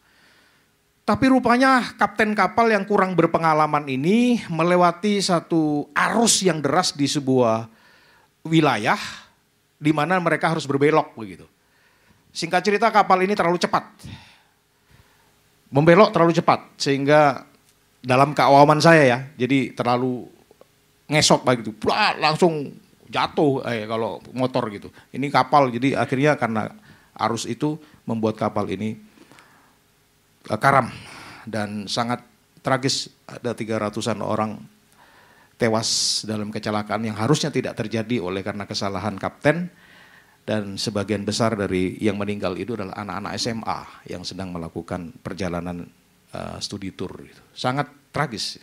Tapi rupanya kapten kapal yang kurang berpengalaman ini melewati satu arus yang deras di sebuah wilayah di mana mereka harus berbelok begitu. Singkat cerita kapal ini terlalu cepat. Membelok terlalu cepat sehingga dalam keawaman saya ya, jadi terlalu ngesot begitu. Langsung jatuh kalau motor gitu. Ini kapal jadi akhirnya karena arus itu membuat kapal ini karam dan sangat tragis. Ada 300-an orang tewas dalam kecelakaan yang harusnya tidak terjadi oleh karena kesalahan kapten. Dan sebagian besar dari yang meninggal itu adalah anak-anak SMA yang sedang melakukan perjalanan studi tour. Sangat tragis.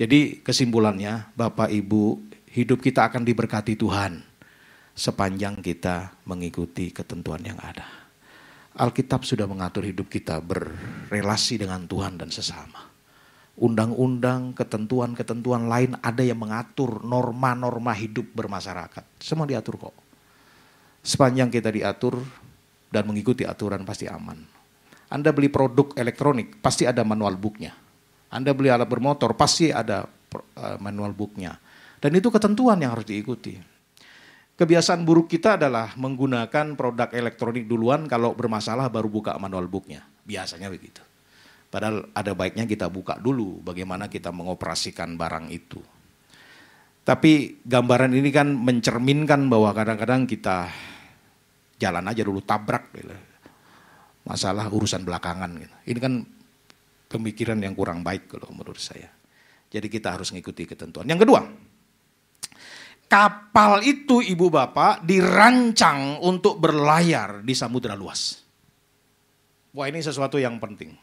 Jadi kesimpulannya, Bapak Ibu, hidup kita akan diberkati Tuhan sepanjang kita mengikuti ketentuan yang ada. Alkitab sudah mengatur hidup kita berrelasi dengan Tuhan dan sesama. Undang-undang, ketentuan-ketentuan lain ada yang mengatur norma-norma hidup bermasyarakat. Semua diatur kok. Sepanjang kita diatur dan mengikuti aturan pasti aman. Anda beli produk elektronik, pasti ada manual booknya. Anda beli alat bermotor, pasti ada manual booknya. Dan itu ketentuan yang harus diikuti. Kebiasaan buruk kita adalah menggunakan produk elektronik duluan, kalau bermasalah baru buka manual booknya. Biasanya begitu. Padahal ada baiknya kita buka dulu bagaimana kita mengoperasikan barang itu. Tapi gambaran ini kan mencerminkan bahwa kadang-kadang kita jalan aja dulu tabrak gitu. Masalah urusan belakangan gitu. Ini kan pemikiran yang kurang baik kalau menurut saya. Jadi kita harus mengikuti ketentuan. Yang kedua, kapal itu ibu bapak dirancang untuk berlayar di samudera luas. Wah, ini sesuatu yang penting.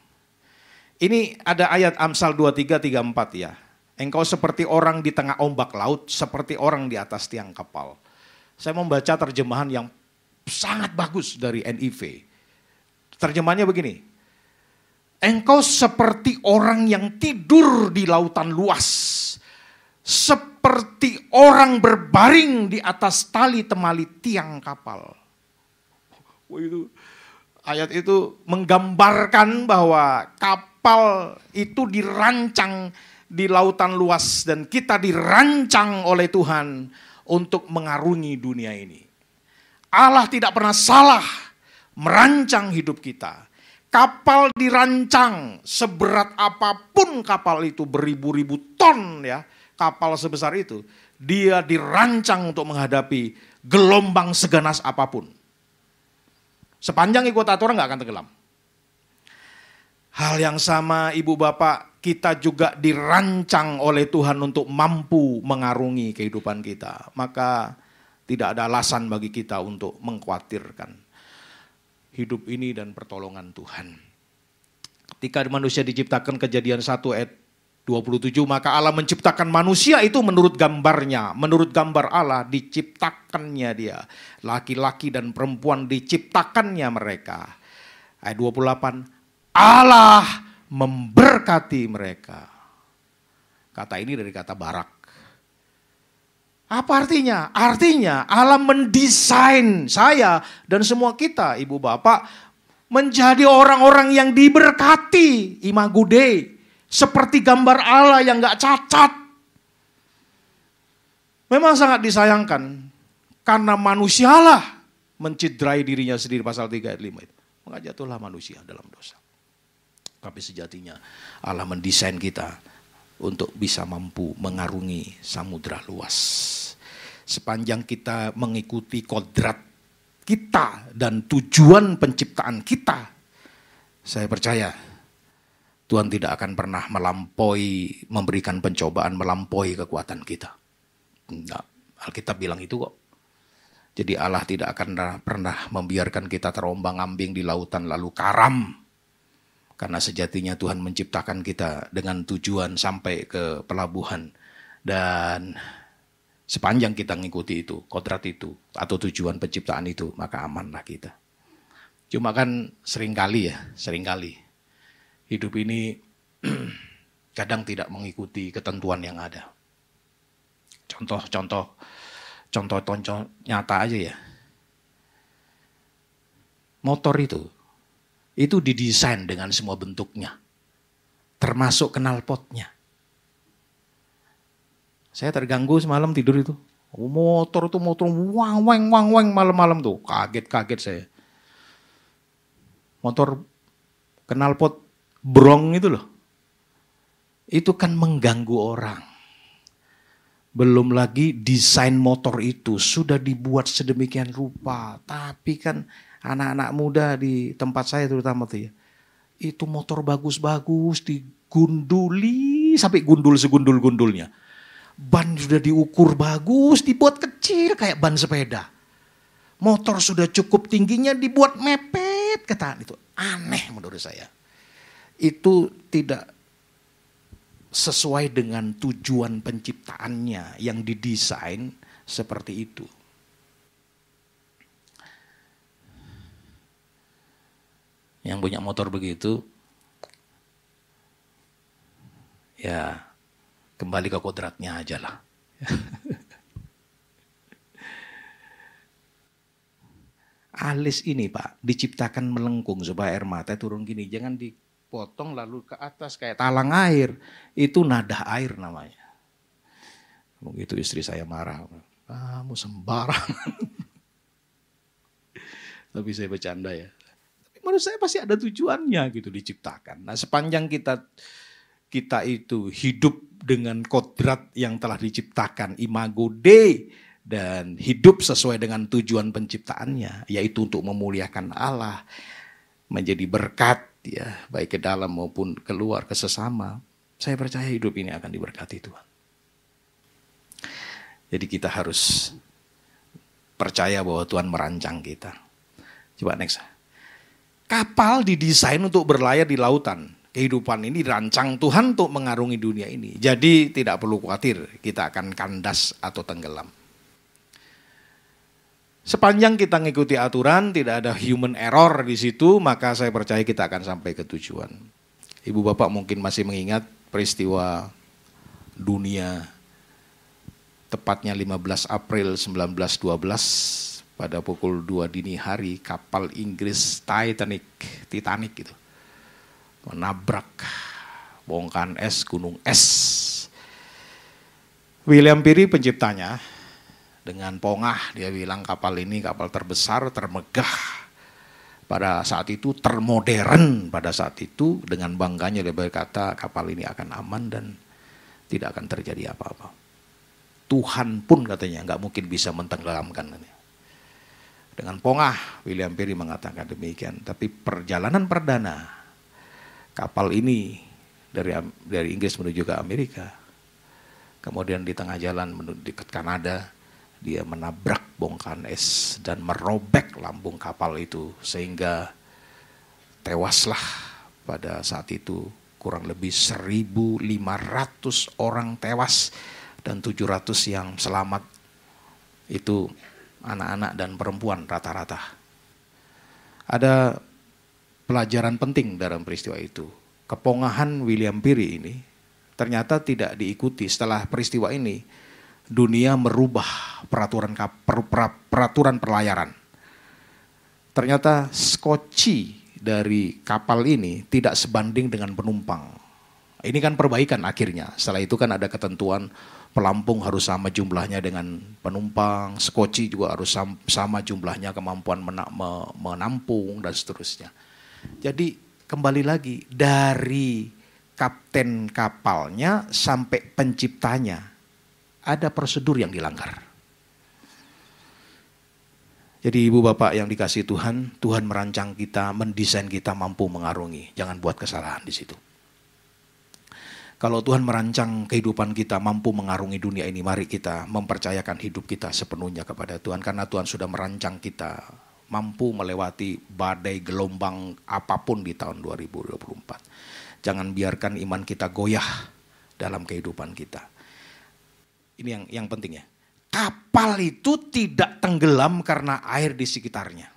Ini ada ayat Amsal 23:34 ya. Engkau seperti orang di tengah ombak laut, seperti orang di atas tiang kapal. Saya membaca terjemahan yang sangat bagus dari NIV. Terjemahannya begini. Engkau seperti orang yang tidur di lautan luas. Seperti orang berbaring di atas tali temali tiang kapal. Ayat itu menggambarkan bahwa kapal itu dirancang di lautan luas dan kita dirancang oleh Tuhan untuk mengarungi dunia ini. Allah tidak pernah salah merancang hidup kita. Kapal dirancang seberat apapun kapal itu, beribu-ribu ton ya, kapal sebesar itu, dia dirancang untuk menghadapi gelombang seganas apapun. Sepanjang ikut aturan nggak akan tenggelam. Hal yang sama ibu bapak, kita juga dirancang oleh Tuhan untuk mampu mengarungi kehidupan kita. Maka tidak ada alasan bagi kita untuk mengkhawatirkan hidup ini dan pertolongan Tuhan. Ketika manusia diciptakan, Kejadian 1 ayat 27, maka Allah menciptakan manusia itu menurut gambarnya. Menurut gambar Allah diciptakannya dia. Laki-laki dan perempuan diciptakannya mereka. Ayat 28, Allah memberkati mereka. Kata ini dari kata barak. Apa artinya? Artinya Allah mendesain saya dan semua kita, ibu bapak, menjadi orang-orang yang diberkati, imago Dei, seperti gambar Allah yang gak cacat. Memang sangat disayangkan, karena manusialah mencederai dirinya sendiri, pasal 3 ayat 5 itu. Maka jatuhlah manusia dalam dosa. Tapi sejatinya Allah mendesain kita untuk bisa mampu mengarungi samudera luas. Sepanjang kita mengikuti kodrat kita dan tujuan penciptaan kita, saya percaya Tuhan tidak akan pernah melampaui, memberikan pencobaan melampaui kekuatan kita. Enggak, Alkitab bilang itu kok. Jadi Allah tidak akan pernah membiarkan kita terombang-ambing di lautan lalu karam. Karena sejatinya Tuhan menciptakan kita dengan tujuan sampai ke pelabuhan. Dan sepanjang kita mengikuti itu, kodrat itu, atau tujuan penciptaan itu, maka amanlah kita. Cuma kan seringkali hidup ini kadang tidak mengikuti ketentuan yang ada. Contoh nyata aja ya. Motor itu didesain dengan semua bentuknya, termasuk knalpotnya. Saya terganggu semalam tidur itu. Motor wang malam-malam tuh, kaget saya. Motor knalpot brong itu loh. Itu kan mengganggu orang. Belum lagi desain motor itu sudah dibuat sedemikian rupa, tapi kan anak-anak muda di tempat saya terutama tuh ya, itu motor bagus-bagus digunduli sampai gundul segundul-gundulnya. Ban sudah diukur bagus, dibuat kecil kayak ban sepeda. Motor sudah cukup tingginya dibuat mepet ke tangan. Itu aneh menurut saya. Itu tidak sesuai dengan tujuan penciptaannya yang didesain seperti itu. Yang punya motor begitu, ya kembali ke kodratnya aja lah. Alis ini Pak diciptakan melengkung supaya air mata turun gini. Jangan dipotong lalu ke atas kayak talang air. Itu nada air namanya. Begitu istri saya marah. Kamu sembarangan. Tapi saya bercanda ya. Tapi menurut saya pasti ada tujuannya gitu diciptakan. Nah sepanjang kita itu hidup dengan kodrat yang telah diciptakan, imago Dei, dan hidup sesuai dengan tujuan penciptaannya, yaitu untuk memuliakan Allah, menjadi berkat ya, baik ke dalam maupun keluar ke sesama. Saya percaya hidup ini akan diberkati Tuhan. Jadi kita harus percaya bahwa Tuhan merancang kita. Coba next. Kapal didesain untuk berlayar di lautan. Kehidupan ini dirancang Tuhan untuk mengarungi dunia ini. Jadi tidak perlu khawatir kita akan kandas atau tenggelam. Sepanjang kita ngikuti aturan, tidak ada human error di situ, maka saya percaya kita akan sampai ke tujuan. Ibu bapak mungkin masih mengingat peristiwa dunia, tepatnya 15 April 1912, pada pukul 2 dini hari, kapal Inggris Titanic gitu, menabrak bongkahan es, gunung es. William Peary penciptanya, dengan pongah dia bilang kapal ini kapal terbesar, termegah pada saat itu, termodern pada saat itu. Dengan bangganya dia berkata kapal ini akan aman dan tidak akan terjadi apa-apa. Tuhan pun katanya nggak mungkin bisa mentenggelamkan. Dengan pongah William Peary mengatakan demikian. Tapi perjalanan perdana kapal ini dari Inggris menuju ke Amerika, kemudian di tengah jalan menuju ke Kanada, dia menabrak bongkahan es dan merobek lambung kapal itu, sehingga tewaslah pada saat itu kurang lebih 1.500 orang tewas dan 700 yang selamat. Itu anak-anak dan perempuan rata-rata. Ada pelajaran penting dalam peristiwa itu. Kepongahan William Peary ini ternyata tidak diikuti. Setelah peristiwa ini, dunia merubah peraturan pelayaran. Ternyata skoci dari kapal ini tidak sebanding dengan penumpang. Ini kan perbaikan akhirnya. Setelah itu kan ada ketentuan pelampung harus sama jumlahnya dengan penumpang, skoci juga harus sama jumlahnya, kemampuan menampung dan seterusnya. Jadi kembali lagi dari kapten kapalnya sampai penciptanya, ada prosedur yang dilanggar. Jadi ibu bapak yang dikasihi Tuhan, Tuhan merancang kita, mendesain kita mampu mengarungi. Jangan buat kesalahan di situ. Kalau Tuhan merancang kehidupan kita mampu mengarungi dunia ini, mari kita mempercayakan hidup kita sepenuhnya kepada Tuhan. Karena Tuhan sudah merancang kita mampu melewati badai gelombang apapun di tahun 2024. Jangan biarkan iman kita goyah dalam kehidupan kita. Ini yang penting ya. Kapal itu tidak tenggelam karena air di sekitarnya.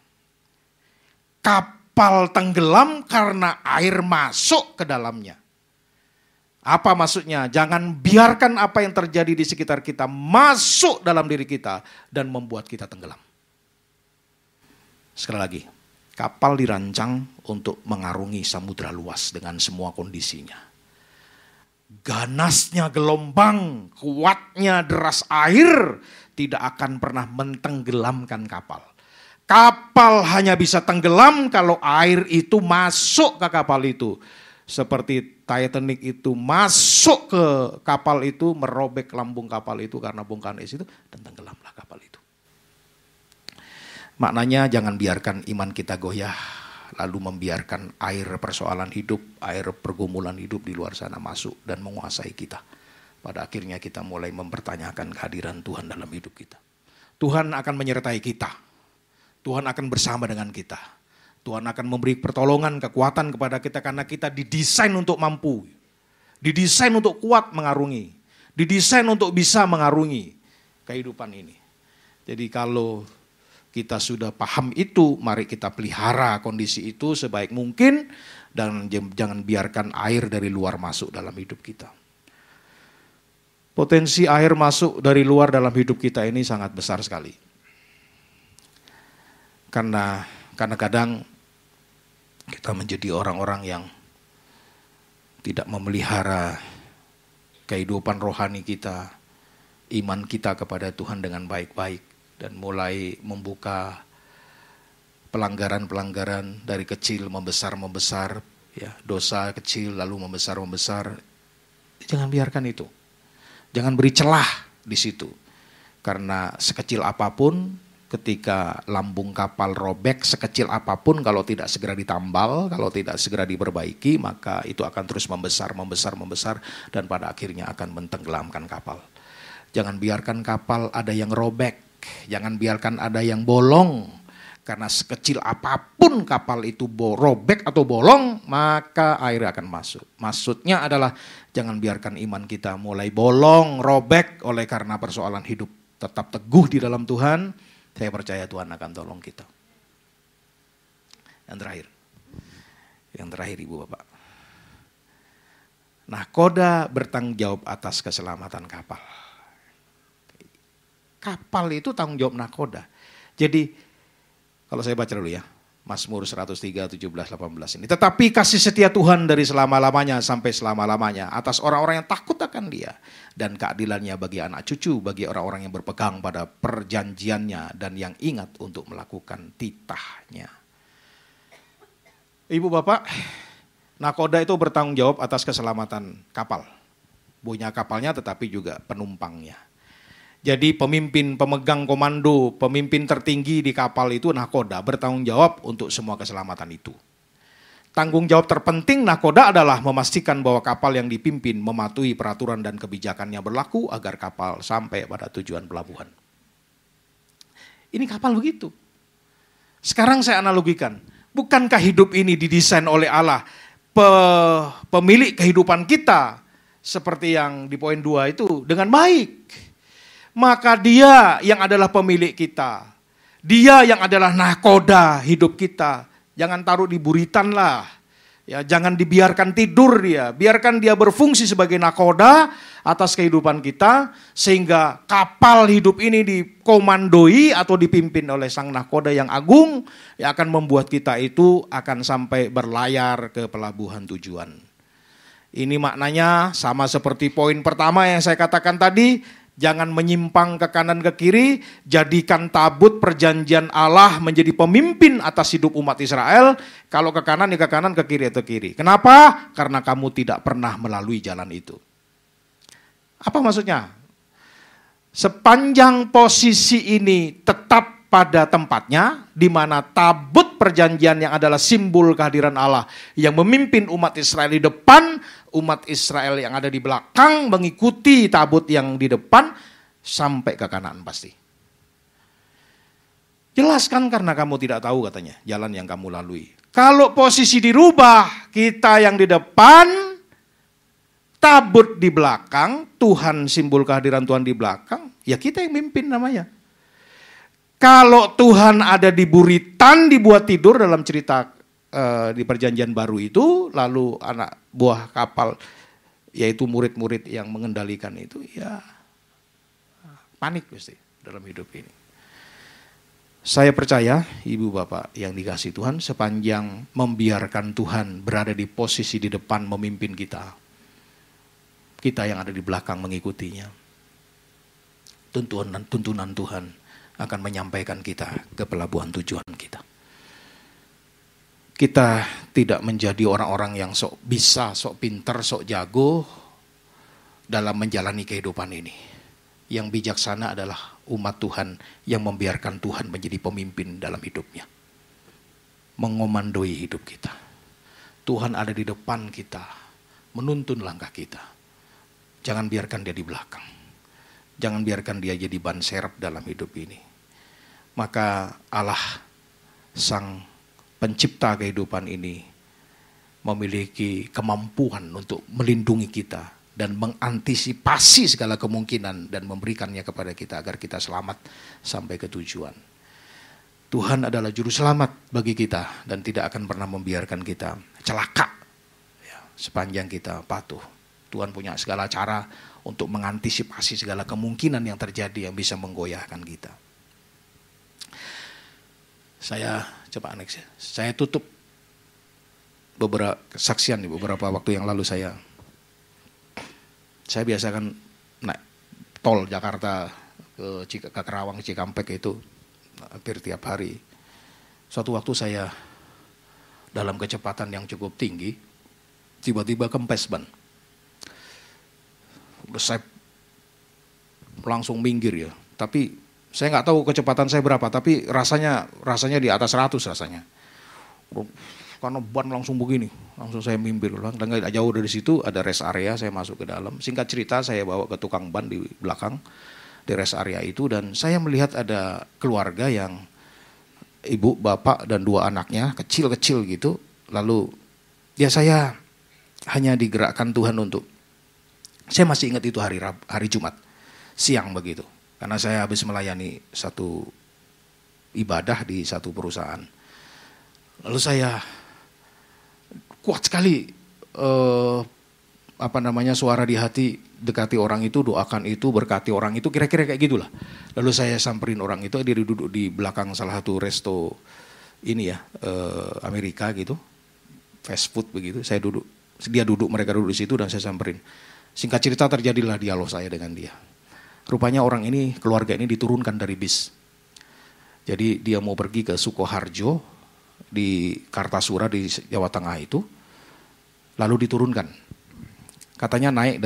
Kapal tenggelam karena air masuk ke dalamnya. Apa maksudnya? Jangan biarkan apa yang terjadi di sekitar kita masuk dalam diri kita dan membuat kita tenggelam. Sekali lagi, kapal dirancang untuk mengarungi samudra luas dengan semua kondisinya. Ganasnya gelombang, kuatnya deras air tidak akan pernah mentenggelamkan kapal. Kapal hanya bisa tenggelam kalau air itu masuk ke kapal itu. Seperti Titanic itu masuk ke kapal itu, merobek lambung kapal itu karena bongkahan es itu, dan tenggelamlah kapal itu. Maknanya jangan biarkan iman kita goyah, lalu membiarkan air persoalan hidup, air pergumulan hidup di luar sana masuk dan menguasai kita. pada akhirnya kita mulai mempertanyakan kehadiran Tuhan dalam hidup kita. Tuhan akan menyertai kita. Tuhan akan bersama dengan kita. Tuhan akan memberi pertolongan, kekuatan kepada kita karena kita didesain untuk mampu. Didesain untuk kuat mengarungi. Didesain untuk bisa mengarungi kehidupan ini. Jadi kalau kita sudah paham itu, mari kita pelihara kondisi itu sebaik mungkin dan jangan biarkan air dari luar masuk dalam hidup kita. Potensi air masuk dari luar dalam hidup kita ini sangat besar sekali. Karena kadang-kadang kita menjadi orang-orang yang tidak memelihara kehidupan rohani kita, iman kita kepada Tuhan dengan baik-baik, dan mulai membuka pelanggaran-pelanggaran dari kecil membesar, ya, dosa kecil lalu membesar. Jangan biarkan itu. Jangan beri celah di situ. Karena sekecil apapun, ketika lambung kapal robek, sekecil apapun kalau tidak segera ditambal, kalau tidak segera diperbaiki, maka itu akan terus membesar dan pada akhirnya akan mentenggelamkan kapal. Jangan biarkan kapal ada yang robek, jangan biarkan ada yang bolong. Karena sekecil apapun kapal itu robek atau bolong, maka air akan masuk. Maksudnya adalah jangan biarkan iman kita mulai bolong, robek oleh karena persoalan hidup. Tetap teguh di dalam Tuhan, saya percaya Tuhan akan tolong kita. Yang terakhir Ibu Bapak. Nahkoda bertanggung jawab atas keselamatan kapal. Kapal itu tanggung jawab nahkoda. Jadi kalau saya baca dulu ya, Mazmur 103, 17, 18 ini. Tetapi kasih setia Tuhan dari selama-lamanya sampai selama-lamanya atas orang-orang yang takut akan Dia. Dan keadilannya bagi anak cucu, bagi orang-orang yang berpegang pada perjanjiannya dan yang ingat untuk melakukan titahnya. Ibu Bapak, nahkoda itu bertanggung jawab atas keselamatan kapal. Punya kapalnya tetapi juga penumpangnya. Jadi pemimpin, pemegang komando, pemimpin tertinggi di kapal itu nahkoda bertanggung jawab untuk semua keselamatan itu. Tanggung jawab terpenting nahkoda adalah memastikan bahwa kapal yang dipimpin mematuhi peraturan dan kebijakannya berlaku agar kapal sampai pada tujuan pelabuhan. Ini kapal begitu. Sekarang saya analogikan, bukankah hidup ini didesain oleh Allah, pemilik kehidupan kita, seperti yang di poin 2 itu, dengan baik. Maka Dia yang adalah pemilik kita. Dia yang adalah nahkoda hidup kita. Jangan taruh di buritan lah. Ya, jangan dibiarkan tidur dia. Biarkan dia berfungsi sebagai nahkoda atas kehidupan kita. Sehingga kapal hidup ini dikomandoi atau dipimpin oleh sang nahkoda yang agung. Yang akan membuat kita itu akan sampai berlayar ke pelabuhan tujuan. Ini maknanya sama seperti poin pertama yang saya katakan tadi. Jangan menyimpang ke kanan ke kiri, jadikan tabut perjanjian Allah menjadi pemimpin atas hidup umat Israel. Kalau ke kanan ya ke kanan, ke kiri atau kiri. Kenapa? Karena kamu tidak pernah melalui jalan itu. Apa maksudnya? Sepanjang posisi ini tetap pada tempatnya, di mana tabut perjanjian yang adalah simbol kehadiran Allah yang memimpin umat Israel di depan, umat Israel yang ada di belakang mengikuti tabut yang di depan sampai ke Kanaan pasti. Jelaskan karena kamu tidak tahu katanya jalan yang kamu lalui. Kalau posisi dirubah, kita yang di depan, tabut di belakang, Tuhan simbol kehadiran Tuhan di belakang, ya kita yang mimpin namanya. Kalau Tuhan ada di buritan, dibuat tidur dalam cerita di perjanjian baru itu, lalu anak buah kapal, yaitu murid-murid yang mengendalikan itu, ya panik pasti dalam hidup ini. Saya percaya ibu bapak yang dikasihi Tuhan, sepanjang membiarkan Tuhan berada di posisi di depan memimpin kita, kita yang ada di belakang mengikutinya, tuntunan Tuhan akan menyampaikan kita ke pelabuhan tujuan kita. Kita tidak menjadi orang-orang yang sok bisa, sok pinter, sok jago dalam menjalani kehidupan ini. Yang bijaksana adalah umat Tuhan yang membiarkan Tuhan menjadi pemimpin dalam hidupnya. Mengomandoi hidup kita. Tuhan ada di depan kita, menuntun langkah kita. Jangan biarkan dia di belakang. Jangan biarkan dia jadi ban serep dalam hidup ini. Maka Allah, Sang Pencipta kehidupan ini, memiliki kemampuan untuk melindungi kita dan mengantisipasi segala kemungkinan dan memberikannya kepada kita agar kita selamat sampai ke tujuan. Tuhan adalah juru selamat bagi kita dan tidak akan pernah membiarkan kita celaka ya, sepanjang kita patuh. Tuhan punya segala cara untuk mengantisipasi segala kemungkinan yang terjadi yang bisa menggoyahkan kita. Saya coba next ya. Saya tutup beberapa kesaksian beberapa waktu yang lalu saya biasa kan naik tol Jakarta ke Kerawang, Cikampek itu hampir tiap hari. Suatu waktu saya dalam kecepatan yang cukup tinggi, tiba-tiba kempes ban. Saya langsung minggir ya, tapi saya nggak tahu kecepatan saya berapa, tapi rasanya di atas 100 rasanya. Karena ban langsung begini, langsung saya mimpir. Dan nggak jauh dari situ ada rest area, saya masuk ke dalam. Singkat cerita saya bawa ke tukang ban di belakang, di rest area itu. Dan saya melihat ada keluarga yang ibu, bapak, dan 2 anaknya, kecil-kecil gitu. Lalu ya saya hanya digerakkan Tuhan untuk, saya masih ingat itu hari Jumat, siang begitu. Karena saya habis melayani satu ibadah di satu perusahaan. Lalu saya kuat sekali suara di hati, dekati orang itu, doakan itu, berkati orang itu, kira-kira kayak gitulah. Lalu saya samperin orang itu, dia duduk di belakang salah satu resto ini ya, Amerika gitu, fast food begitu. Dia duduk, mereka duduk di situ dan saya samperin. Singkat cerita terjadilah dialog saya dengan dia. Rupanya orang ini, keluarga ini diturunkan dari bis. Jadi dia mau pergi ke Sukoharjo di Kartasura di Jawa Tengah itu, lalu diturunkan. Katanya naik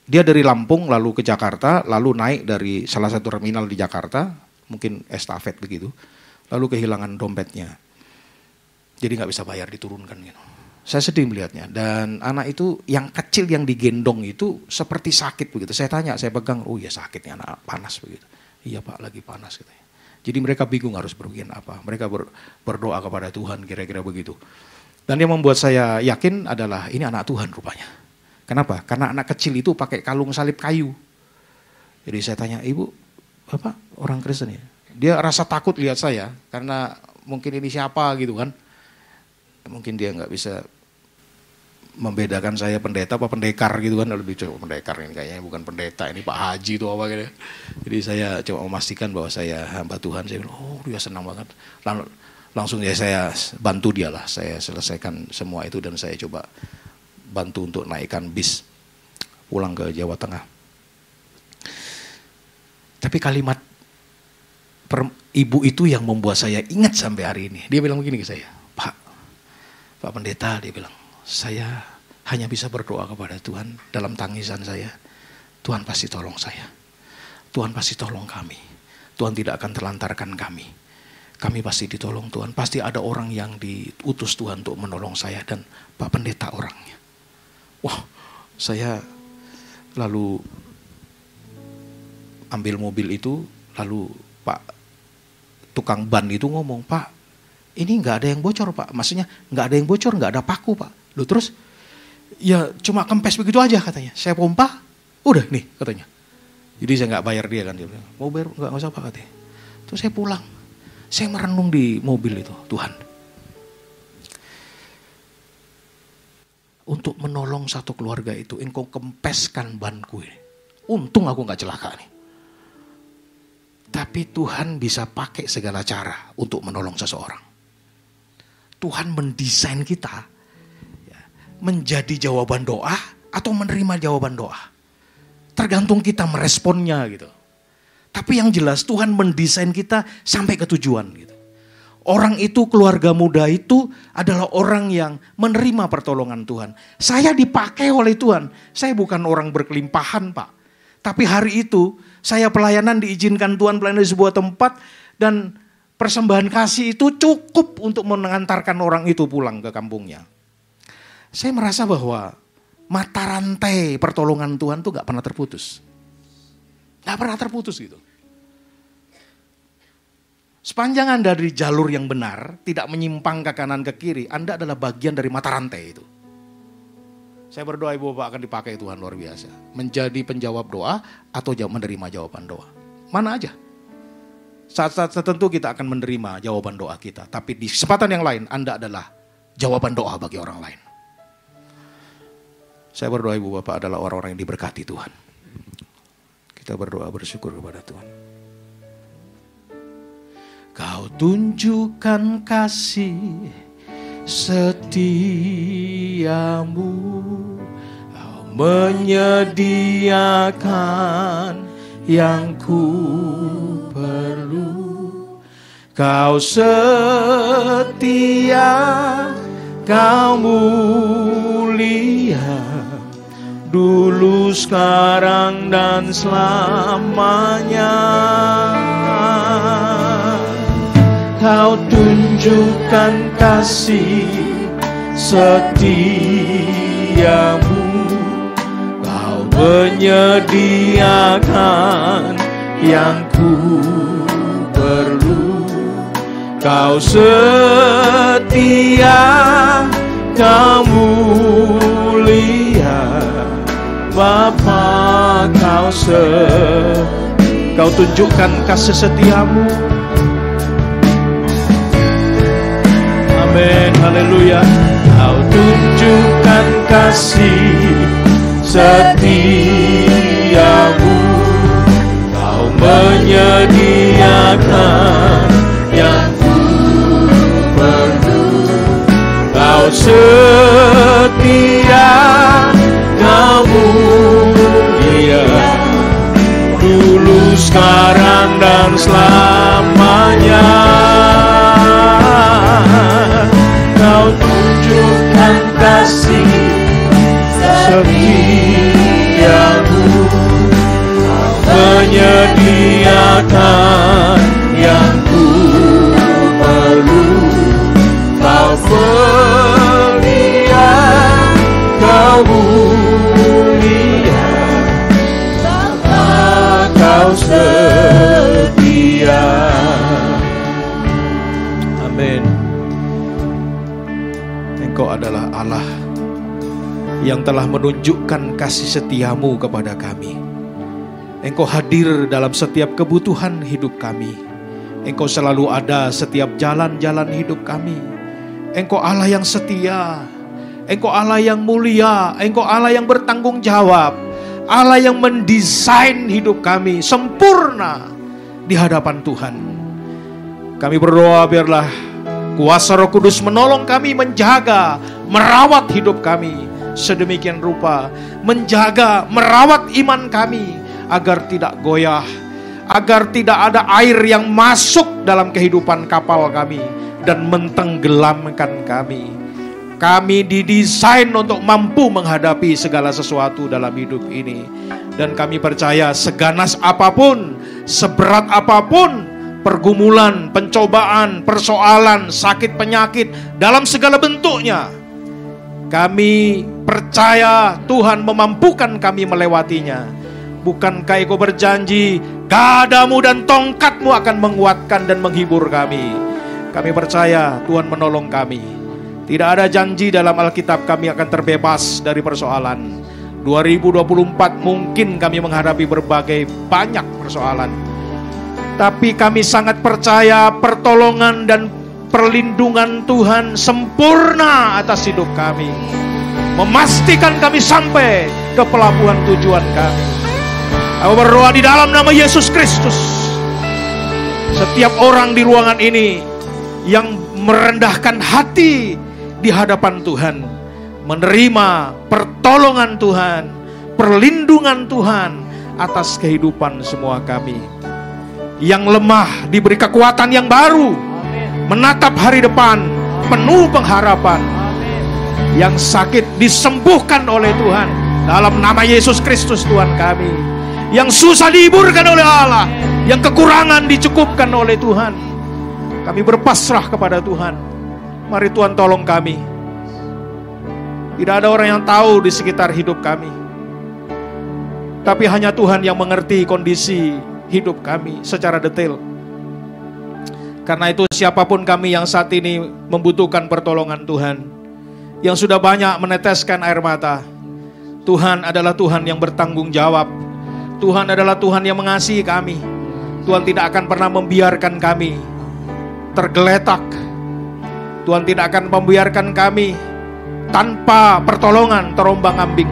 dia dari Lampung lalu ke Jakarta, lalu naik dari salah satu terminal di Jakarta, mungkin estafet begitu, lalu kehilangan dompetnya. Jadi nggak bisa bayar, diturunkan gitu. Saya sedih melihatnya, dan anak itu yang kecil yang digendong itu seperti sakit begitu. Saya tanya, saya pegang, oh ya sakitnya anak, panas begitu. Iya Pak, lagi panas gitu. Jadi mereka bingung harus berbuat apa. Mereka berdoa kepada Tuhan, kira-kira begitu. Dan yang membuat saya yakin adalah ini anak Tuhan rupanya. Kenapa? Karena anak kecil itu pakai kalung salib kayu. Jadi saya tanya, ibu, bapak orang Kristen ya? Dia rasa takut lihat saya, karena mungkin ini siapa gitu kan. Mungkin dia nggak bisa membedakan saya pendeta apa pendekar gitu kan. Lebih coba pendekar ini kayaknya bukan pendeta, ini Pak Haji itu apa gitu. Jadi saya coba memastikan bahwa saya hamba Tuhan. Saya bilang, oh dia senang banget. Langsung ya saya bantu dia lah. Saya selesaikan semua itu dan saya coba bantu untuk naikkan bis pulang ke Jawa Tengah. Tapi kalimat ibu itu yang membuat saya ingat sampai hari ini. Dia bilang begini ke saya, Pak Pendeta, dia bilang, saya hanya bisa berdoa kepada Tuhan dalam tangisan saya. Tuhan pasti tolong saya. Tuhan pasti tolong kami. Tuhan tidak akan terlantarkan kami. Kami pasti ditolong Tuhan. Pasti ada orang yang diutus Tuhan untuk menolong saya dan Pak Pendeta orangnya. Wah, saya lalu ambil mobil itu, lalu Pak tukang ban itu ngomong, Pak, ini nggak ada yang bocor Pak, maksudnya nggak ada yang bocor, nggak ada paku Pak. Loh terus, ya cuma kempes begitu aja katanya. Saya pompa, udah nih katanya. Jadi saya nggak bayar dia kan, dia bilang, mau bayar nggak usah Pak katanya. Terus saya pulang, saya merenung di mobil itu, Tuhan. Untuk menolong satu keluarga itu, engkau kempeskan banku ini. Untung aku nggak celaka nih. Tapi Tuhan bisa pakai segala cara untuk menolong seseorang. Tuhan mendesain kita menjadi jawaban doa atau menerima jawaban doa. Tergantung kita meresponnya gitu. Tapi yang jelas Tuhan mendesain kita sampai ke tujuan gitu. Orang itu, keluarga muda itu adalah orang yang menerima pertolongan Tuhan. Saya dipakai oleh Tuhan. Saya bukan orang berkelimpahan Pak. Tapi hari itu saya pelayanan diizinkan Tuhan pelayanan di sebuah tempat. Dan persembahan kasih itu cukup untuk mengantarkan orang itu pulang ke kampungnya. Saya merasa bahwa mata rantai pertolongan Tuhan tuh gak pernah terputus. Gak pernah terputus gitu. Sepanjang Anda dari jalur yang benar, tidak menyimpang ke kanan ke kiri, Anda adalah bagian dari mata rantai itu. Saya berdoa Ibu Bapak akan dipakai Tuhan luar biasa. Menjadi penjawab doa atau menerima jawaban doa. Mana aja. Saat-saat tertentu kita akan menerima jawaban doa kita. Tapi di kesempatan yang lain Anda adalah jawaban doa bagi orang lain. Saya berdoa Ibu Bapak adalah orang-orang yang diberkati Tuhan. Kita berdoa bersyukur kepada Tuhan. Kau tunjukkan kasih setiamu, Kau menyediakan yang ku perlu. Kau setia, Kau mulia, dulu, sekarang, dan selamanya. Kau tunjukkan kasih setiamu, Kau menyediakan yang ku perlu. Kau setia, Kau mulia, Bapa, Kau tunjukkan kasih setiamu. Amin, haleluya. Kau tunjukkan kasih setiamu, Kau menyediakan yang ku perlu. Kau setia, Kau mulia, dulu, sekarang, dan selamanya. Kau tunjukkan kasih setiamu, Kau menyediakan yang ku perlu. Kau mulia, Kau mulia, Bapa, Kau setia. Amin. Engkau adalah Allah yang telah menunjukkan kasih setiamu kepada kami. Engkau hadir dalam setiap kebutuhan hidup kami. Engkau selalu ada setiap jalan-jalan hidup kami. Engkau Allah yang setia. Engkau Allah yang mulia. Engkau Allah yang bertanggung jawab. Allah yang mendesain hidup kami sempurna di hadapan Tuhan. Kami berdoa biarlah kuasa Roh Kudus menolong kami menjaga, merawat hidup kami sedemikian rupa, menjaga, merawat iman kami agar tidak goyah, agar tidak ada air yang masuk dalam kehidupan kapal kami dan mentenggelamkan kami. Kami didesain untuk mampu menghadapi segala sesuatu dalam hidup ini, dan kami percaya seganas apapun, seberat apapun pergumulan, pencobaan, persoalan, sakit, penyakit dalam segala bentuknya, kami percaya Tuhan memampukan kami melewatinya. Bukankah Engkau berjanji gadamu dan tongkatmu akan menguatkan dan menghibur kami? Kami percaya Tuhan menolong kami. Tidak ada janji dalam Alkitab kami akan terbebas dari persoalan. 2024 mungkin kami menghadapi berbagai banyak persoalan, tapi kami sangat percaya pertolongan dan perlindungan Tuhan sempurna atas hidup kami, memastikan kami sampai ke pelabuhan tujuan kami. Aku berdoa di dalam nama Yesus Kristus, setiap orang di ruangan ini yang merendahkan hati di hadapan Tuhan, menerima pertolongan Tuhan, perlindungan Tuhan atas kehidupan semua kami. Yang lemah diberi kekuatan yang baru, menatap hari depan penuh pengharapan. Yang sakit disembuhkan oleh Tuhan dalam nama Yesus Kristus Tuhan kami. Yang susah dihiburkan oleh Allah, yang kekurangan dicukupkan oleh Tuhan. Kami berpasrah kepada Tuhan. Mari Tuhan tolong kami. Tidak ada orang yang tahu di sekitar hidup kami. Tapi hanya Tuhan yang mengerti kondisi hidup kami secara detail. Karena itu siapapun kami yang saat ini membutuhkan pertolongan Tuhan, yang sudah banyak meneteskan air mata, Tuhan adalah Tuhan yang bertanggung jawab. Tuhan adalah Tuhan yang mengasihi kami. Tuhan tidak akan pernah membiarkan kami tergeletak. Tuhan tidak akan membiarkan kami tanpa pertolongan terombang-ambing.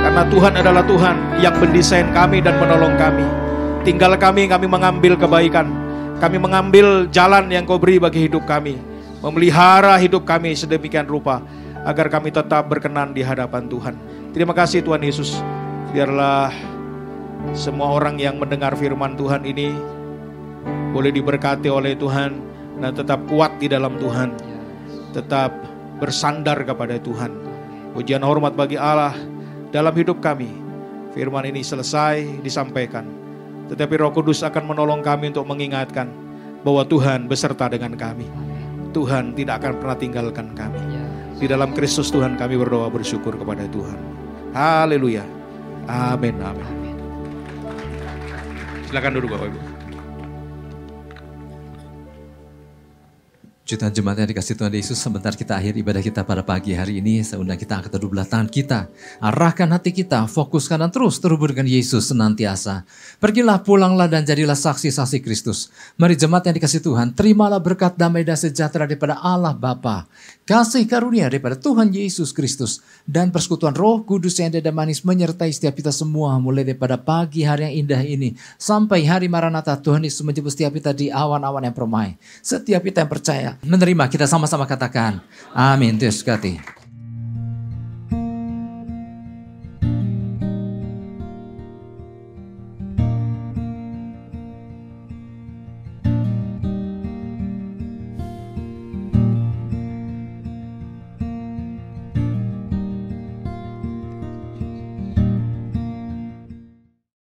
Karena Tuhan adalah Tuhan yang mendesain kami dan menolong kami. Tinggal kami mengambil kebaikan. Kami mengambil jalan yang Kau beri bagi hidup kami. Memelihara hidup kami sedemikian rupa agar kami tetap berkenan di hadapan Tuhan. Terima kasih Tuhan Yesus. Biarlah semua orang yang mendengar firman Tuhan ini boleh diberkati oleh Tuhan dan tetap kuat di dalam Tuhan. Tetap bersandar kepada Tuhan. Pujian hormat bagi Allah dalam hidup kami. Firman ini selesai disampaikan, tetapi Roh Kudus akan menolong kami untuk mengingatkan bahwa Tuhan beserta dengan kami. Tuhan tidak akan pernah tinggalkan kami. Di dalam Kristus Tuhan kami berdoa bersyukur kepada Tuhan. Haleluya. Amin. Amin. Silakan duduk Bapak Ibu. Jutaan jemaat yang dikasih Tuhan Yesus, sebentar kita akhir ibadah kita pada pagi hari ini. Saya undang kita angkat kedua belah tangan kita, arahkan hati kita, fokuskan dan terus terhubung dengan Yesus senantiasa. Pergilah, pulanglah dan jadilah saksi-saksi Kristus. Mari jemaat yang dikasih Tuhan, terimalah berkat damai dan sejahtera daripada Allah Bapa, kasih karunia daripada Tuhan Yesus Kristus, dan persekutuan Roh Kudus yang ada dan manis menyertai setiap kita semua mulai daripada pagi hari yang indah ini sampai hari Maranatha. Tuhan Yesus menjemput setiap kita di awan-awan yang permai. Setiap kita yang percaya menerima, kita sama-sama katakan amin. Yesus berkati.